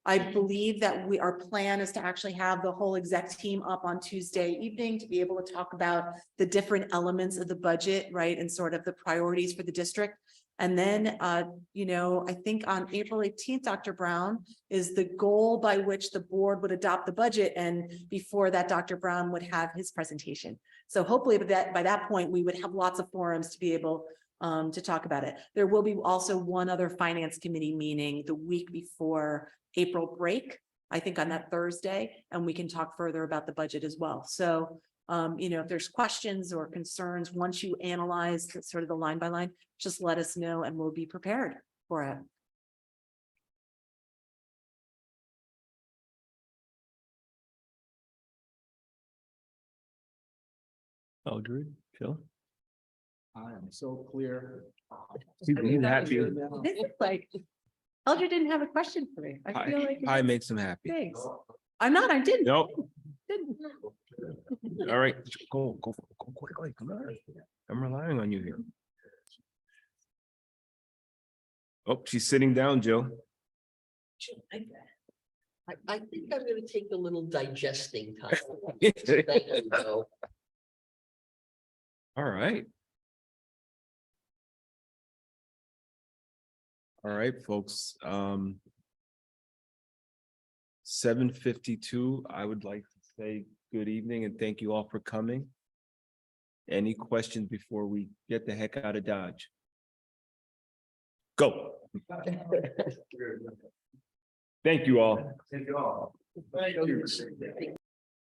I believe that our plan is to actually have the whole exec team up on Tuesday evening to be able to talk about the different elements of the budget, right? And sort of the priorities for the district. And then, I think on April 18th, Dr. Brown, is the goal by which the board would adopt the budget. And before that, Dr. Brown would have his presentation. So hopefully by that point, we would have lots of forums to be able to talk about it. There will be also one other finance committee meeting the week before April break, I think on that Thursday, and we can talk further about the budget as well. So if there's questions or concerns, once you analyze sort of the line by line, just let us know and we'll be prepared for it. All good, Phil? I am so clear. He's happy. This is like, Eldred didn't have a question for me. I feel like. Pie makes him happy. Thanks. I didn't. Nope. Didn't. All right, go quickly, come on. I'm relying on you here. Oh, she's sitting down, Jill. I think I'm gonna take a little digesting time. Thank you, though. All right. All right, folks, 7:52, I would like to say good evening and thank you all for coming. Any questions before we get the heck out of Dodge? Go. Thank you all. Thank you all. Thank you.